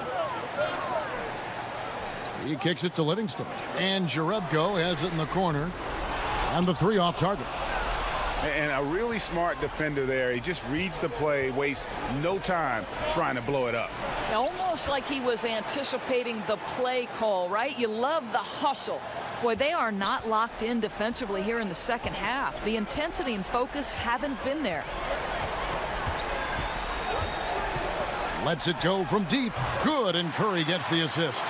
He kicks it to Livingston. And Jerebko has it in the corner. And the 3 off target. And a really smart defender there. He just reads the play, wastes no time trying to blow it up. Almost like he was anticipating the play call, right? You love the hustle. Boy, they are not locked in defensively here in the second half. The intensity and focus haven't been there. Lets it go from deep. Good, and Curry gets the assist.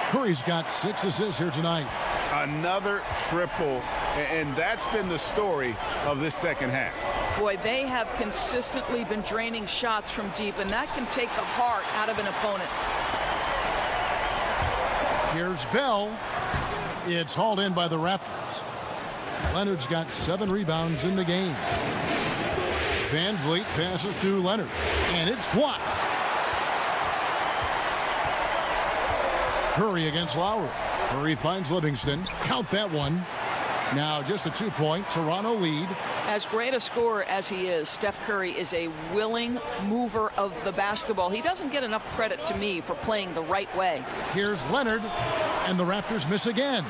Curry's got 6 assists here tonight. Another triple, and that's been the story of this second half. Boy, they have consistently been draining shots from deep, and that can take the heart out of an opponent. Here's Bell. It's hauled in by the Raptors. Leonard's got 7 rebounds in the game. VanVleet passes to Leonard, and it's blocked. Curry against Lowry. Curry finds Livingston. Count that one. Now just a 2-point Toronto lead. As great a scorer as he is, Steph Curry is a willing mover of the basketball. He doesn't get enough credit to me for playing the right way. Here's Leonard, and the Raptors miss again.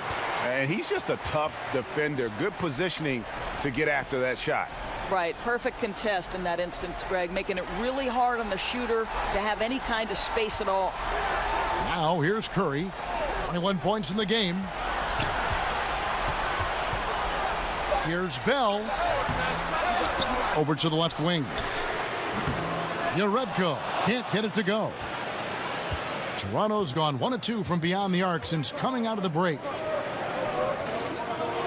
And he's just a tough defender. Good positioning to get after that shot. Right, perfect contest in that instance, Greg, making it really hard on the shooter to have any kind of space at all. Now here's Curry. 21 points in the game. Here's Bell. Over to the left wing. Yarebko can't get it to go. Toronto's gone 1 of 2 from beyond the arc since coming out of the break.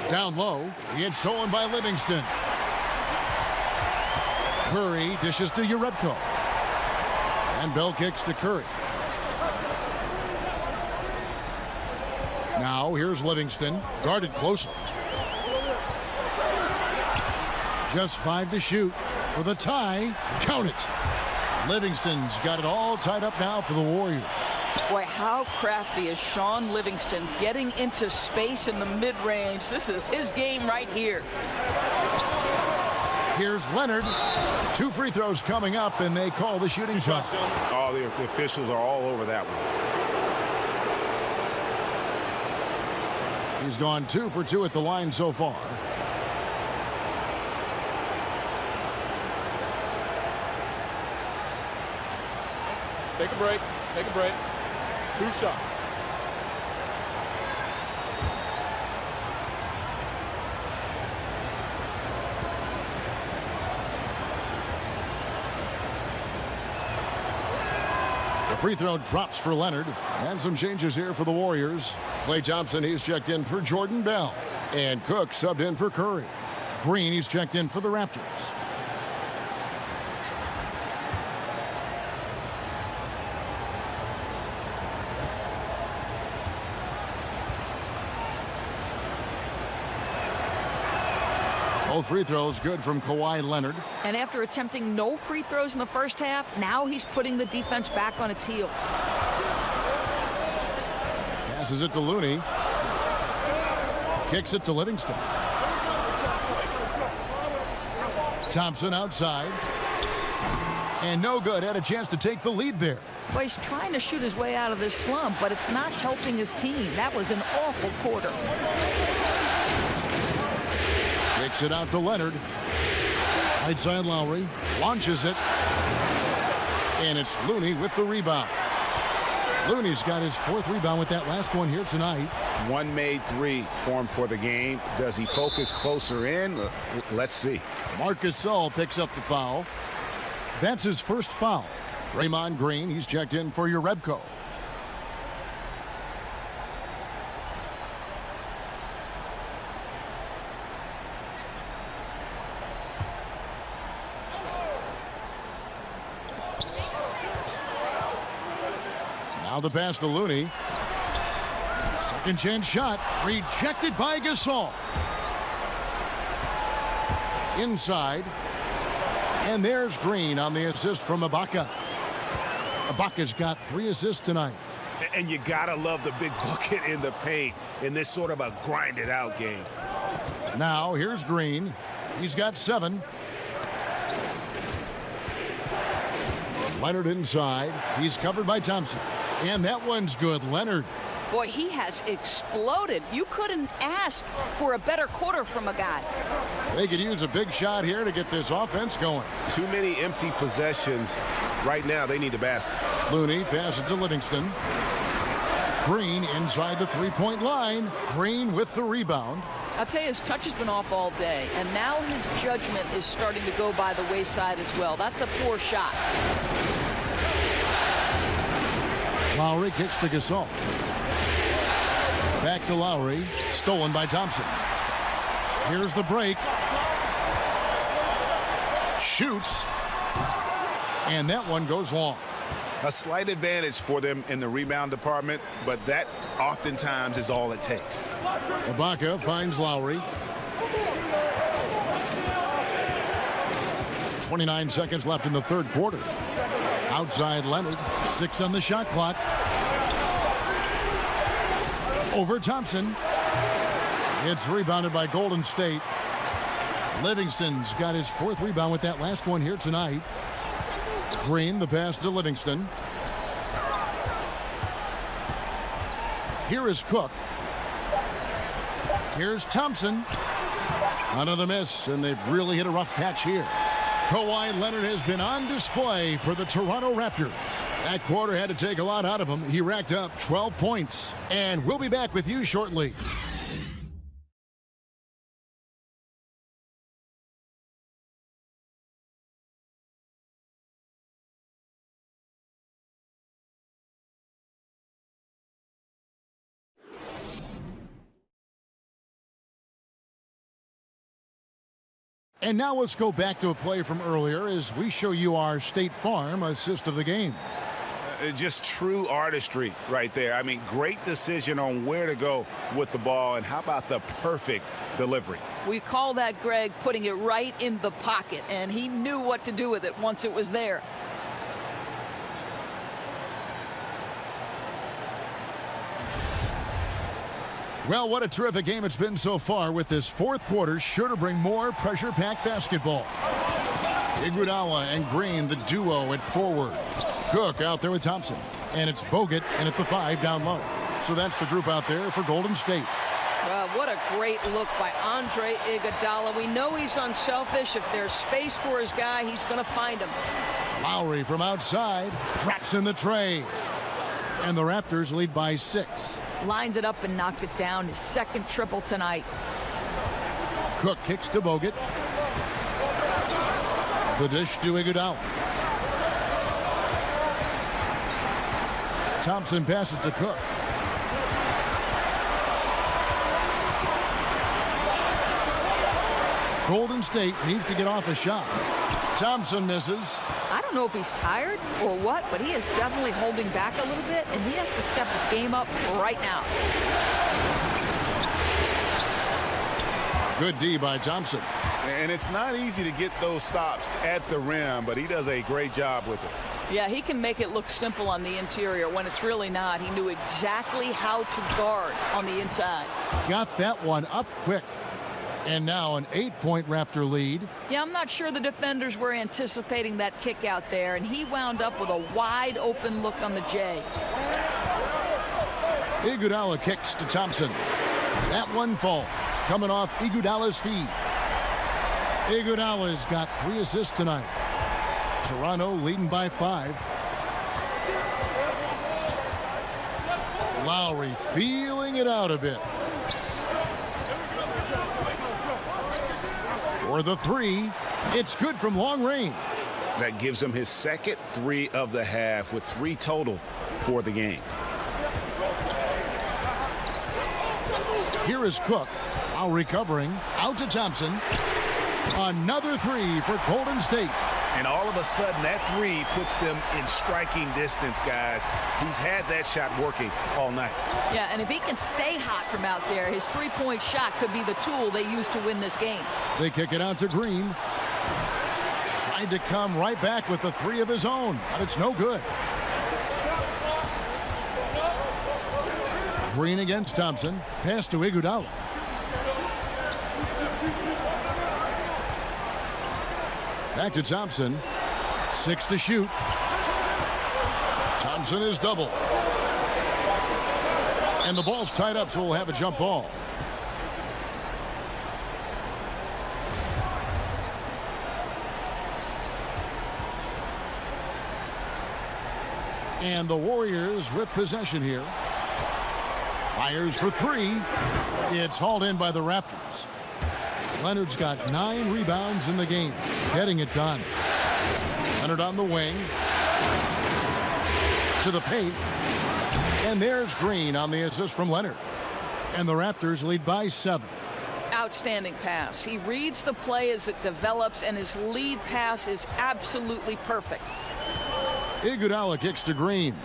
Down low, he gets stolen by Livingston. Curry dishes to Yarebko. And Bell kicks to Curry. Now here's Livingston, guarded closely. Just 5 to shoot for the tie. Count it. Livingston's got it all tied up now for the Warriors. Boy, how crafty is Sean Livingston getting into space in the mid-range. This is his game right here. Here's Leonard. 2 free throws coming up, and they call the shooting foul. Oh, the officials are all over that one. He's gone 2 for 2 at the line so far. Take a break. Take a break. 2 shots. The free throw drops for Leonard. And some changes here for the Warriors. Klay Thompson, he's checked in for Jordan Bell. And Cook subbed in for Curry. Green, he's checked in for the Raptors. Both free throws good from Kawhi Leonard. And after attempting no free throws in the first half, now he's putting the defense back on its heels. Passes it to Looney. Kicks it to Livingston. Thompson outside. And no good. Had a chance to take the lead there. Well, he's trying to shoot his way out of this slump, but it's not helping his team. That was an awful quarter. Kicks it out to Leonard. Right side Lowry. Launches it. And it's Looney with the rebound. Looney's got his 4th rebound with that last one here tonight. 1 made 3 for him for the game. Does he focus closer in? Let's see. Marcus Gasol picks up the foul. That's his first foul. Draymond Green, he's checked in for Yarebko. Now the pass to Looney. Second chance shot. Rejected by Gasol. Inside. And there's Green on the assist from Ibaka. Ibaka's got 3 assists tonight. And you gotta love the big bucket in the paint in this sort of a grinded out game. Now here's Green. He's got 7. Leonard inside. He's covered by Thompson. And that one's good. Leonard. Boy, he has exploded. You couldn't ask for a better quarter from a guy. They could use a big shot here to get this offense going. Too many empty possessions. Right now, they need a basket. Looney passes to Livingston. Green inside the 3-point line. Green with the rebound. I'll tell you, his touch has been off all day, and now his judgment is starting to go by the wayside as well. That's a poor shot. Lowry kicks to Gasol. Back to Lowry. Stolen by Thompson. Here's the break. Shoots. And that one goes long. A slight advantage for them in the rebound department, but that oftentimes is all it takes. Ibaka finds Lowry. 29 seconds left in the 3rd quarter. Outside Leonard. 6 on the shot clock. Over Thompson. It's rebounded by Golden State. Livingston's got his 4th rebound with that last one here tonight. Green, the pass to Livingston. Here is Cook. Here's Thompson. Another miss, and they've really hit a rough patch here. Kawhi Leonard has been on display for the Toronto Raptors. That quarter had to take a lot out of him. He racked up 12 points. And we'll be back with you shortly. And now let's go back to a play from earlier as we show you our State Farm assist of the game. Just true artistry right there. I mean, great decision on where to go with the ball, and how about the perfect delivery? We call that, Greg, putting it right in the pocket, and he knew what to do with it once it was there. Well, what a terrific game it's been so far, with this fourth quarter sure to bring more pressure-packed basketball. Iguodala and Green, the duo at forward. Cook out there with Thompson. And it's Bogut in at the 5 down low. So that's the group out there for Golden State. Well, what a great look by Andre Iguodala. We know he's unselfish. If there's space for his guy, he's going to find him. Lowry from outside drops in the tray. And the Raptors lead by 6. Lined it up and knocked it down. His second triple tonight. Cook kicks to Bogut. The dish to Iguodala. Thompson passes to Cook. Golden State needs to get off a shot. Thompson misses. I don't know if he's tired or what, but he is definitely holding back a little bit, and he has to step his game up right now. Good D by Thompson. And it's not easy to get those stops at the rim, but he does a great job with it. Yeah, he can make it look simple on the interior when it's really not. He knew exactly how to guard on the inside. Got that one up quick. And now an 8-point Raptor lead. Yeah, I'm not sure the defenders were anticipating that kick out there, and he wound up with a wide open look on the J. Iguodala kicks to Thompson. That one falls, coming off Iguodala's feet. Iguodala's got 3 assists tonight. Toronto leading by 5. Lowry feeling it out a bit. For the 3, it's good from long range. That gives him his second 3 of the half, with 3 total for the game. Here is Cook, while recovering, out to Thompson. Another 3 for Golden State. And all of a sudden, that 3 puts them in striking distance, guys. He's had that shot working all night. Yeah, and if he can stay hot from out there, his three-point shot could be the tool they use to win this game. They kick it out to Green. Tried to come right back with the 3 of his own, but it's no good. Green against Thompson. Pass to Iguodala. Back to Thompson. 6 to shoot. Thompson is double. And the ball's tied up, so we'll have a jump ball. And the Warriors with possession here. Fires for 3. It's hauled in by the Raptors. Leonard's got 9 rebounds in the game, getting it done. Leonard on the wing. To the paint. And there's Green on the assist from Leonard. And the Raptors lead by 7. Outstanding pass. He reads the play as it develops, and his lead pass is absolutely perfect. Iguodala kicks to Green.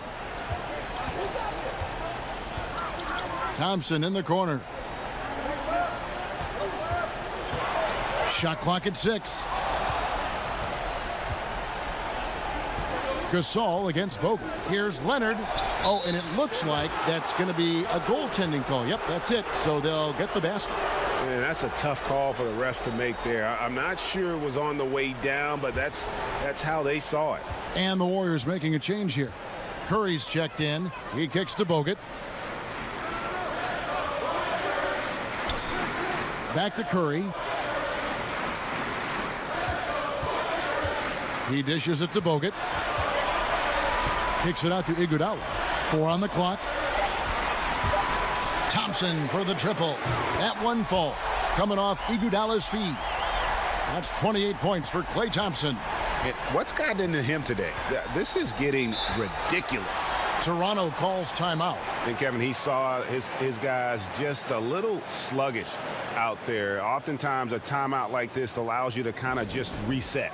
Thompson in the corner. Shot clock at 6. Gasol against Bogut. Here's Leonard. Oh, and it looks like that's going to be a goaltending call. Yep, that's it. So they'll get the basket. Man, that's a tough call for the refs to make there. I'm not sure it was on the way down, but that's how they saw it. And the Warriors making a change here. Curry's checked in. He kicks to Bogut. Back to Curry. He dishes it to Bogut. Kicks it out to Iguodala. 4 on the clock. Thompson for the triple. That one falls. Coming off Iguodala's feet. That's 28 points for Klay Thompson. And what's gotten into him today? This is getting ridiculous. Toronto calls timeout. And Kevin, he saw his guys just a little sluggish out there. Oftentimes a timeout like this allows you to kind of just reset.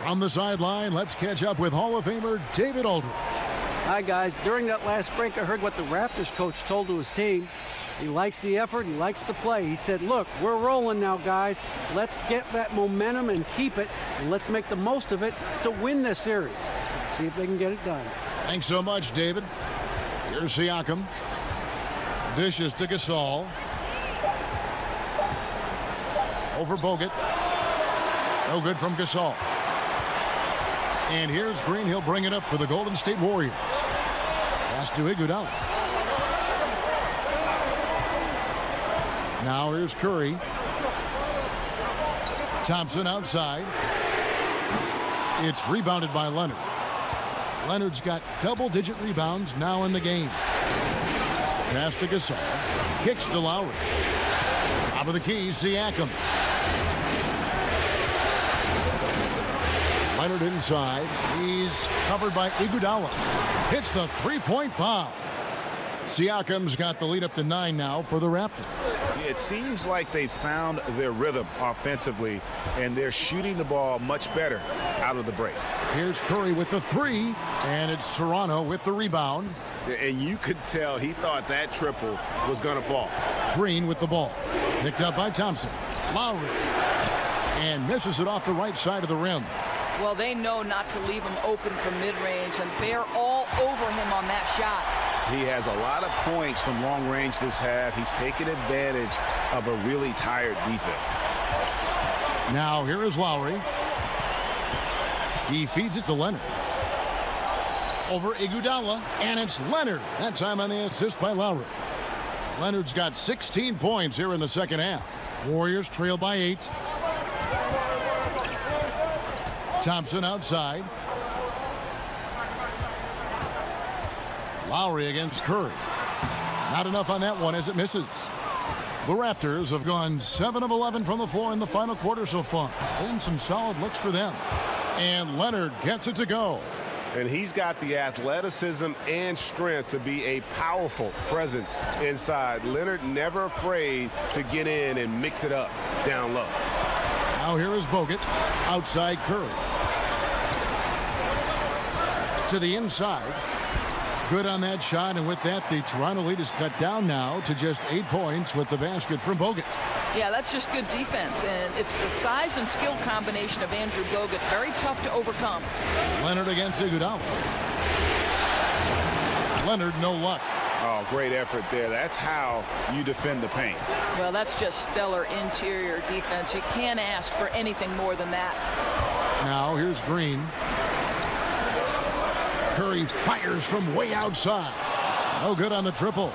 On the sideline, let's catch up with Hall of Famer David Aldridge. Hi, guys. During that last break, I heard what the Raptors coach told to his team. He likes the effort. He likes the play. He said, look, we're rolling now, guys. Let's get that momentum and keep it, and let's make the most of it to win this series. Let's see if they can get it done. Thanks so much, David. Here's Siakam. Dishes to Gasol. Over Bogut. No good from Gasol. And here's Green. He'll bring it up for the Golden State Warriors. Pass to Iguodala. Now here's Curry. Thompson outside. It's rebounded by Leonard. Leonard's got double-digit rebounds now in the game. Pass to Gasol. Kicks to Lowry. Top of the key, Siakam. Leonard inside. He's covered by Iguodala. Hits the three-point bomb. Siakam's got the lead up to 9 now for the Raptors. It seems like they found their rhythm offensively, and they're shooting the ball much better out of the break. Here's Curry with the 3, and it's Toronto with the rebound. And you could tell he thought that triple was going to fall. Green with the ball. Picked up by Thompson. Lowry. And misses it off the right side of the rim. Well, they know not to leave him open from mid-range, and they're all over him on that shot. He has a lot of points from long range this half. He's taken advantage of a really tired defense. Now here is Lowry. He feeds it to Leonard. Over Iguodala, and it's Leonard. That time on the assist by Lowry. Leonard's got 16 points here in the second half. Warriors trail by 8. Thompson outside. Lowry against Curry. Not enough on that one as it misses. The Raptors have gone 7 of 11 from the floor in the final quarter so far. And some solid looks for them. And Leonard gets it to go. And he's got the athleticism and strength to be a powerful presence inside. Leonard never afraid to get in and mix it up down low. Now here is Bogut. Outside Curry. To the inside. Good on that shot, and with that, the Toronto lead is cut down now to just 8 points with the basket from Bogut. Yeah, that's just good defense, and it's the size and skill combination of Andrew Bogut. Very tough to overcome. Leonard against Iguodala. Leonard, no luck. Oh, great effort there. That's how you defend the paint. Well, that's just stellar interior defense. You can't ask for anything more than that. Now here's Green. Curry fires from way outside. No good on the triple.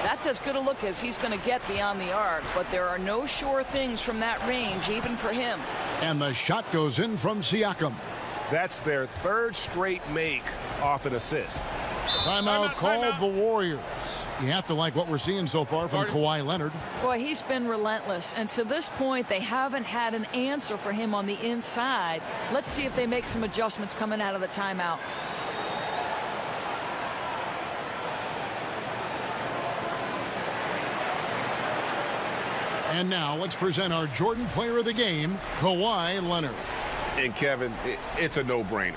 That's as good a look as he's going to get beyond the arc, but there are no sure things from that range, even for him. And the shot goes in from Siakam. That's their 3rd straight make off an assist. Timeout called the Warriors. You have to like what we're seeing so far from Kawhi Leonard. Boy, he's been relentless, and to this point, they haven't had an answer for him on the inside. Let's see if they make some adjustments coming out of the timeout. And now let's present our Jordan Player of the Game, Kawhi Leonard. And Kevin, it's a no-brainer.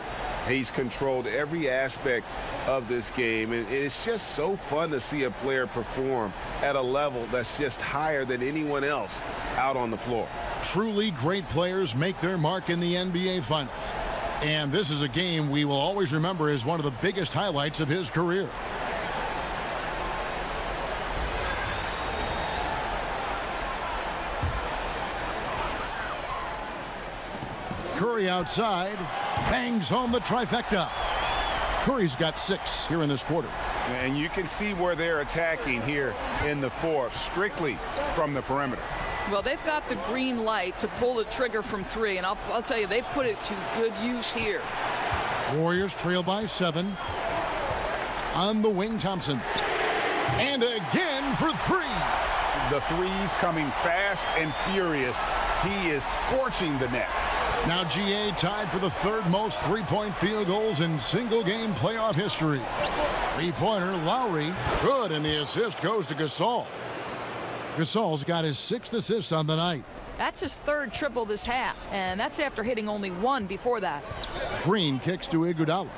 He's controlled every aspect of this game, and it's just so fun to see a player perform at a level that's just higher than anyone else out on the floor. Truly great players make their mark in the NBA Finals. And this is a game we will always remember as one of the biggest highlights of his career. Curry outside. Bangs home the trifecta. Curry's got 6 here in this quarter. And you can see where they're attacking here in the fourth, strictly from the perimeter. Well, they've got the green light to pull the trigger from 3, and I'll tell you, they put it to good use here. Warriors trail by 7. On the wing, Thompson. And again for 3. The threes coming fast and furious. He is scorching the Nets. Now GA tied for the 3rd most three-point field goals in single-game playoff history. Three-pointer, Lowry. Good, and the assist goes to Gasol. Gasol's got his 6th assist on the night. That's his 3rd triple this half, and that's after hitting only 1 before that. Green kicks to Iguodala.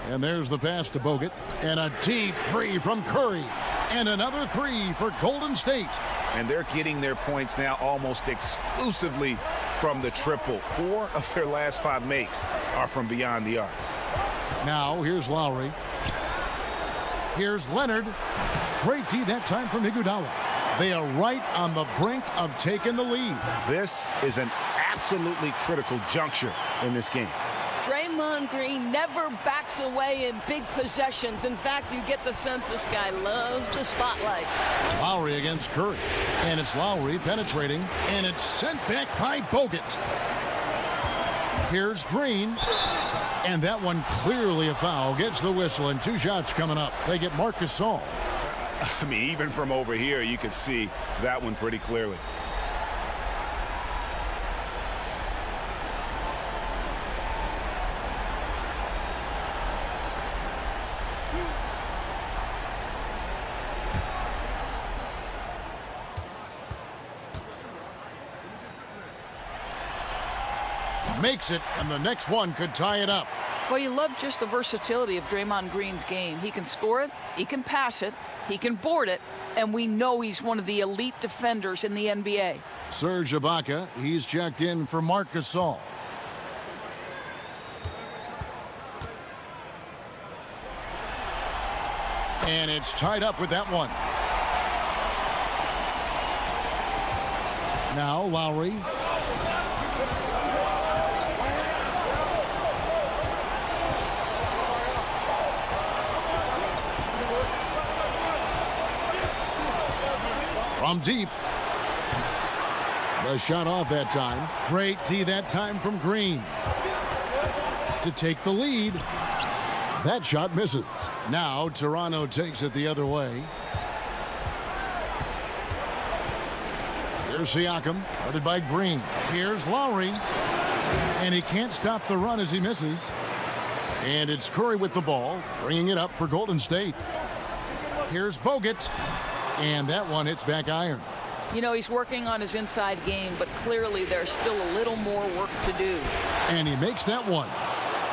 And there's the pass to Bogut. And a deep 3 from Curry. And another 3 for Golden State. And they're getting their points now almost exclusively from the triple. 4 of their last 5 makes are from beyond the arc. Now here's Lowry. Here's Leonard. Great D that time from Iguodala. They are right on the brink of taking the lead. This is an absolutely critical juncture in this game. Draymond Green never backs away in big possessions. In fact, you get the sense this guy loves the spotlight. Lowry against Curry. And it's Lowry penetrating. And it's sent back by Bogut. Here's Green. And that one clearly a foul. Gets the whistle and 2 shots coming up. They get Marc Gasol. I mean, even from over here, you can see that one pretty clearly. Makes it, and the next one could tie it up. Well, you love just the versatility of Draymond Green's game. He can score it, he can pass it, he can board it, and we know he's one of the elite defenders in the NBA. Serge Ibaka, he's checked in for Marc Gasol. And it's tied up with that one. Now Lowry. From deep. The shot off that time. Great D that time from Green. To take the lead. That shot misses. Now Toronto takes it the other way. Here's Siakam, guarded by Green. Here's Lowry. And he can't stop the run as he misses. And it's Curry with the ball, bringing it up for Golden State. Here's Bogut. And that one hits back iron. You know, he's working on his inside game, but clearly there's still a little more work to do. And he makes that one.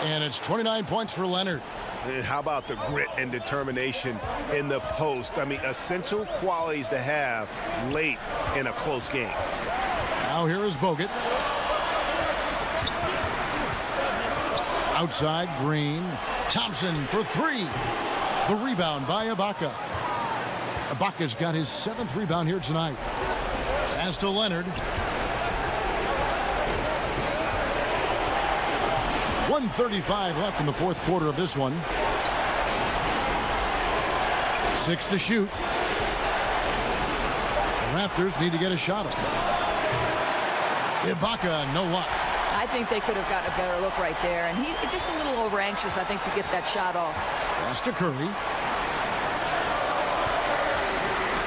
And it's 29 points for Leonard. And how about the grit and determination in the post? I mean, essential qualities to have late in a close game. Now here is Bogut. Outside, Green. Thompson for 3. The rebound by Ibaka. Ibaka's got his 7th rebound here tonight. Pass to Leonard. 1:35 left in the 4th quarter of this one. 6 to shoot. The Raptors need to get a shot up. Ibaka, no luck. I think they could have gotten a better look right there, and he just a little over anxious, I think, to get that shot off. Pass to Curry.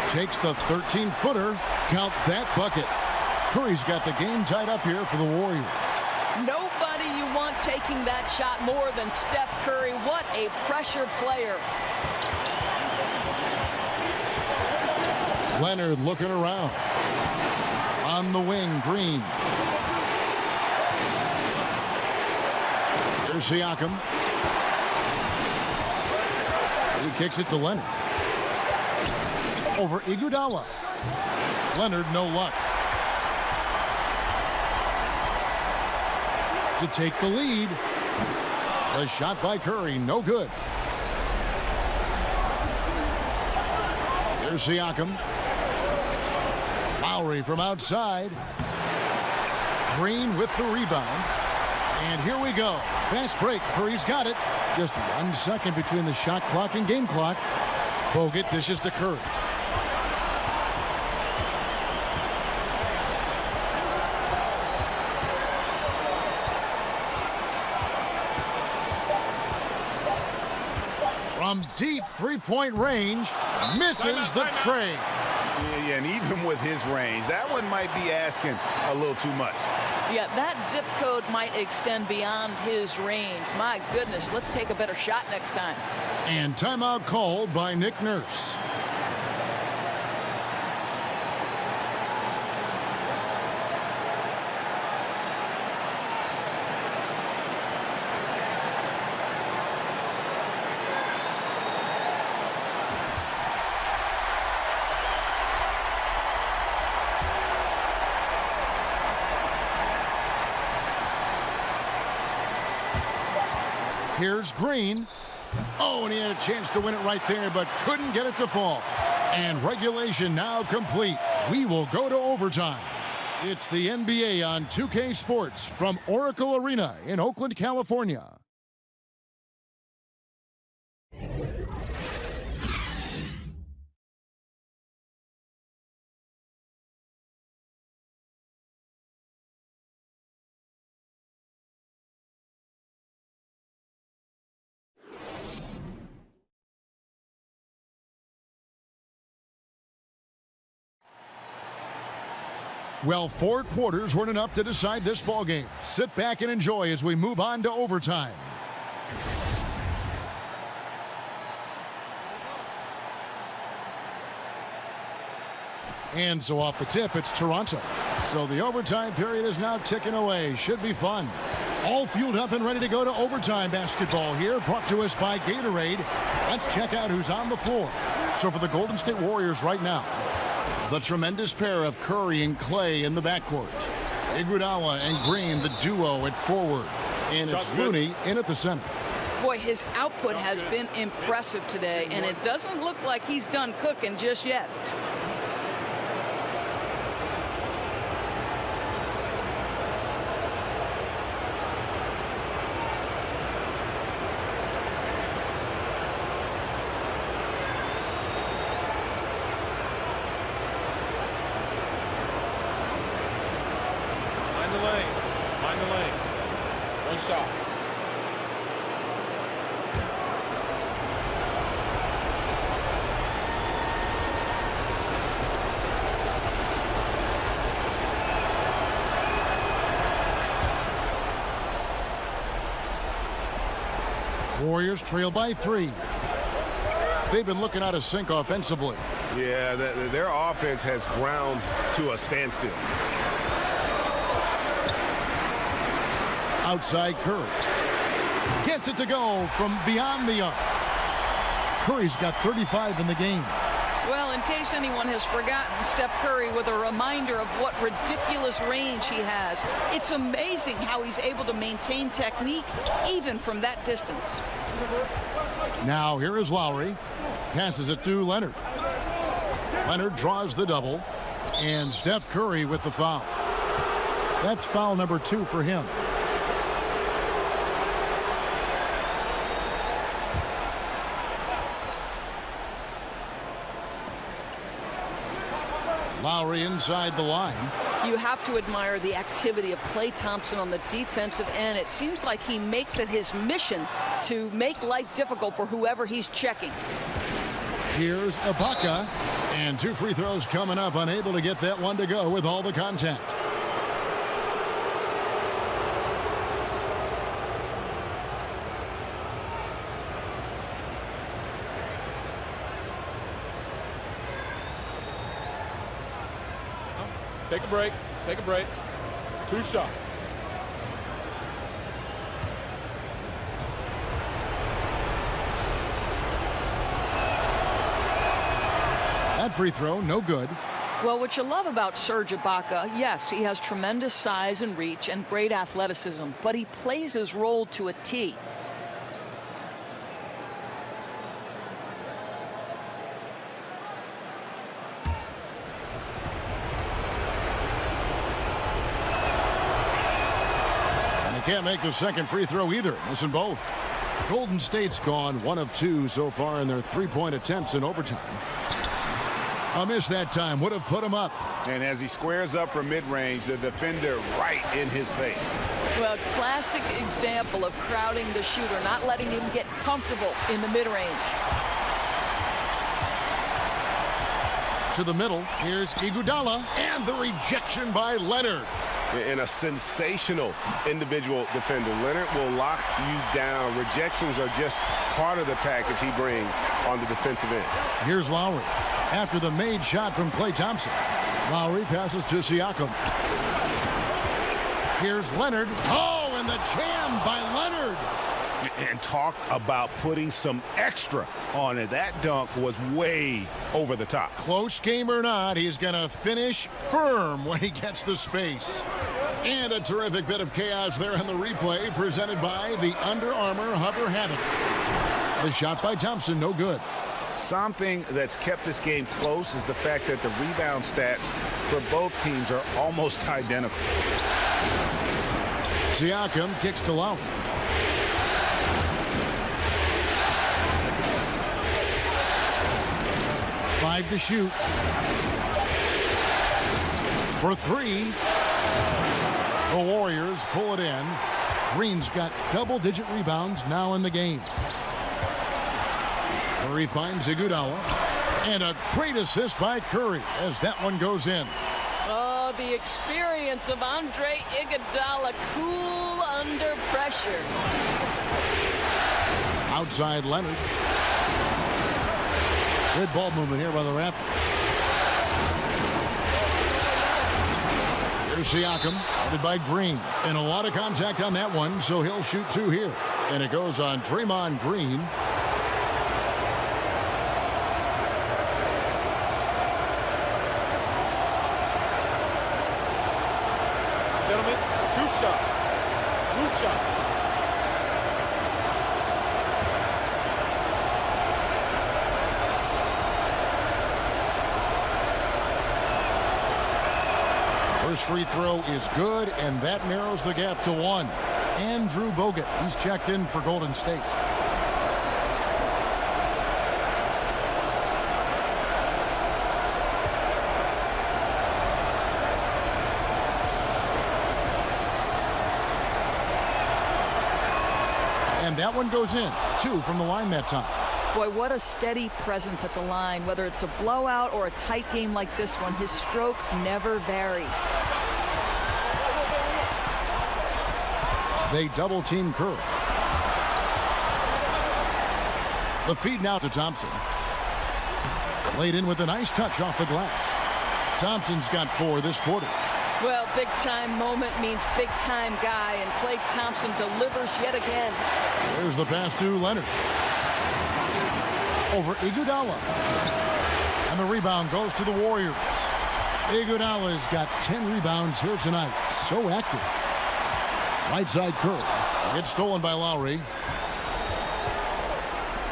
Takes the 13-footer. Count that bucket. Curry's got the game tied up here for the Warriors. Nobody you want taking that shot more than Steph Curry. What a pressure player. Leonard looking around. On the wing, Green. Here's Siakam. He kicks it to Leonard. Over Iguodala. Leonard, no luck. To take the lead. The shot by Curry, no good. Here's Siakam. Lowry from outside. Green with the rebound. And here we go. Fast break. Curry's got it. Just 1 second between the shot clock and game clock. Bogut dishes to Curry. From deep three-point range, misses the tray. Yeah, and even with his range, that one might be asking a little too much. Yeah, that zip code might extend beyond his range. My goodness, let's take a better shot next time. And timeout called by Nick Nurse. Here's Green. Oh, and he had a chance to win it right there, but couldn't get it to fall. And regulation now complete. We will go to overtime. It's the NBA on 2K Sports from Oracle Arena in Oakland, California. Well, 4 quarters weren't enough to decide this ballgame. Sit back and enjoy as we move on to overtime. And so off the tip, it's Toronto. So the overtime period is now ticking away. Should be fun. All fueled up and ready to go to overtime basketball here, brought to us by Gatorade. Let's check out who's on the floor. So for the Golden State Warriors right now, the tremendous pair of Curry and Clay in the backcourt. Iguodala and Green, the duo at forward. And it's Looney in at the center. Boy, his output has been impressive today, and it doesn't look like he's done cooking just yet. Shot. Warriors trail by 3. They've been looking out of sync offensively. Yeah, their offense has ground to a standstill. Outside Curry. Gets it to go from beyond the arc. Curry's got 35 in the game. Well, in case anyone has forgotten, Steph Curry with a reminder of what ridiculous range he has. It's amazing how he's able to maintain technique even from that distance. Now here is Lowry. Passes it to Leonard. Leonard draws the double. And Steph Curry with the foul. That's foul number 2 for him. Lowry inside the line. You have to admire the activity of Klay Thompson on the defensive end. It seems like he makes it his mission to make life difficult for whoever he's checking. Here's Ibaka. And 2 free throws coming up. Unable to get that one to go with all the contact. Take a break. Take a break. 2 shots. That free throw, no good. Well, what you love about Serge Ibaka, yes, he has tremendous size and reach and great athleticism, but he plays his role to a T. can't make the second free throw either. Missing both. Golden State's gone 1 of 2 so far in their three-point attempts in overtime. A miss that time would have put him up. And as he squares up from mid-range, the defender right in his face. Well, classic example of crowding the shooter, not letting him get comfortable in the mid-range. To the middle, here's Iguodala, and the rejection by Leonard. And a sensational individual defender. Leonard will lock you down. Rejections are just part of the package he brings on the defensive end. Here's Lowry. After the made shot from Klay Thompson, Lowry passes to Siakam. Here's Leonard. Oh, and the jam by Leonard. And talk about putting some extra on it. That dunk was way over the top. Close game or not, he's going to finish firm when he gets the space. And a terrific bit of chaos there in the replay presented by the Under Armour Hover Habit. The shot by Thompson, no good. Something that's kept this game close is the fact that the rebound stats for both teams are almost identical. Siakam kicks to Lowry. Five to shoot. For three. The Warriors pull it in. Green's got double-digit rebounds now in the game. Curry finds Iguodala. And a great assist by Curry as that one goes in. Oh, the experience of Andre Iguodala, cool under pressure. Outside Leonard. Good ball movement here by the Raptors. Here's Siakam, headed by Green. And a lot of contact on that one, so he'll shoot two here. And it goes on Draymond Green. Gentlemen, 2 shots. Blue shot. First free throw is good, and that narrows the gap to 1. Andrew Bogut, he's checked in for Golden State. And that one goes in. 2 from the line that time. Boy, what a steady presence at the line. Whether it's a blowout or a tight game like this one, his stroke never varies. They double-team Curry. The feed now to Thompson. Laid in with a nice touch off the glass. Thompson's got 4 this quarter. Well, big-time moment means big-time guy, and Klay Thompson delivers yet again. There's the pass to Leonard. Over Iguodala. And the rebound goes to the Warriors. Iguodala's got 10 rebounds here tonight. So active. Right side Curry. It's stolen by Lowry.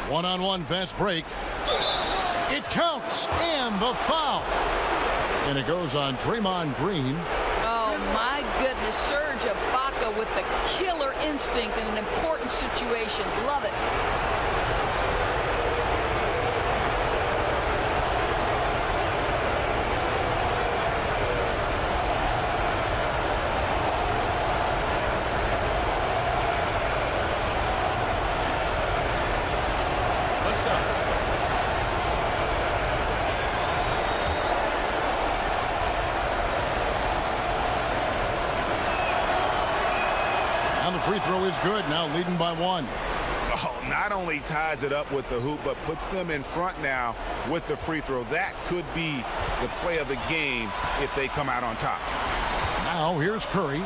One-on-one fast break. It counts. And the foul. And it goes on Draymond Green. Oh, my goodness. Serge Ibaka with the killer instinct in an important situation. Love it. And the free throw is good, now leading by 1. Oh, not only ties it up with the hoop, but puts them in front now with the free throw. That could be the play of the game if they come out on top. Now here's Curry.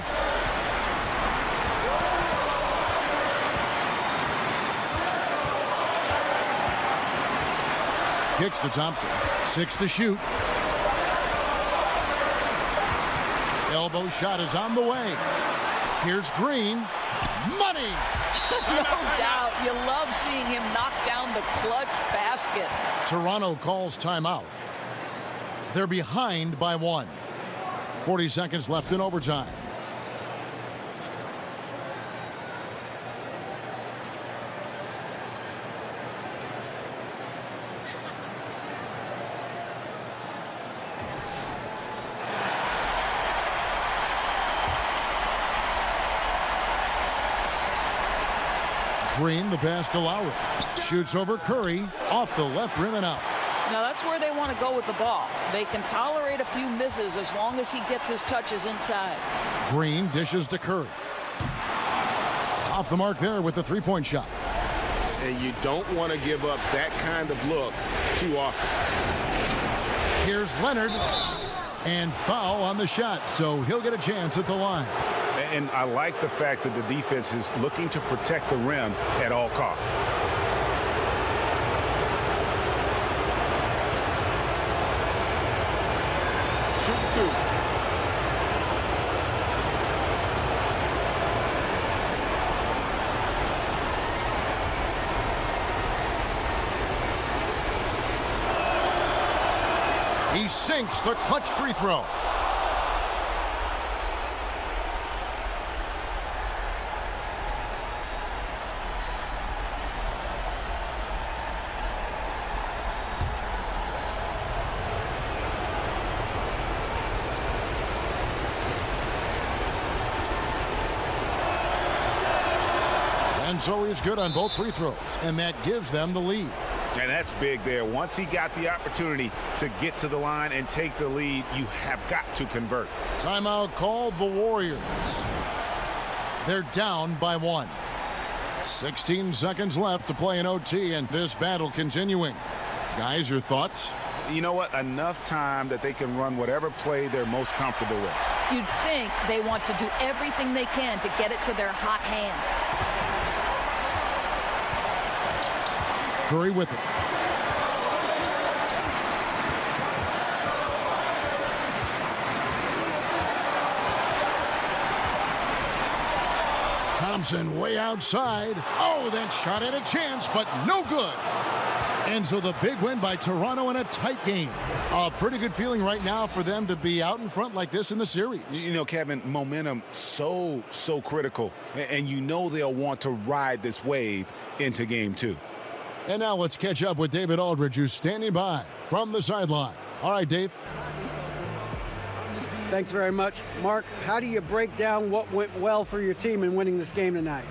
Kicks to Thompson. 6 to shoot. Elbow shot is on the way. Here's Green. Money! No doubt. You love seeing him knock down the clutch basket. Toronto calls timeout. They're behind by 1. 40 seconds left in overtime. Green, the pass to Lowry. Shoots over Curry, off the left rim and out. Now that's where they want to go with the ball. They can tolerate a few misses as long as he gets his touches inside. Green dishes to Curry. Off the mark there with the three-point shot. And you don't want to give up that kind of look too often. Here's Leonard. And foul on the shot, so he'll get a chance at the line. And I like the fact that the defense is looking to protect the rim at all costs. Shoot 2. He sinks the clutch free throw. And so he's good on both free throws, and that gives them the lead. And that's big there. Once he got the opportunity to get to the line and take the lead, you have got to convert. Timeout called the Warriors. They're down by 1. 16 seconds left to play in OT, and this battle continuing. Guys, your thoughts? You know what? Enough time that they can run whatever play they're most comfortable with. You'd think they want to do everything they can to get it to their hot hand. Curry with it. Thompson way outside. Oh, that shot had a chance, but no good. And so the big win by Toronto in a tight game. A pretty good feeling right now for them to be out in front like this in the series. You know, Kevin, momentum so critical. And you know they'll want to ride this wave into game 2. And now let's catch up with David Aldridge, who's standing by from the sideline. All right, Dave. Thanks very much. Mark, how do you break down what went well for your team in winning this game tonight?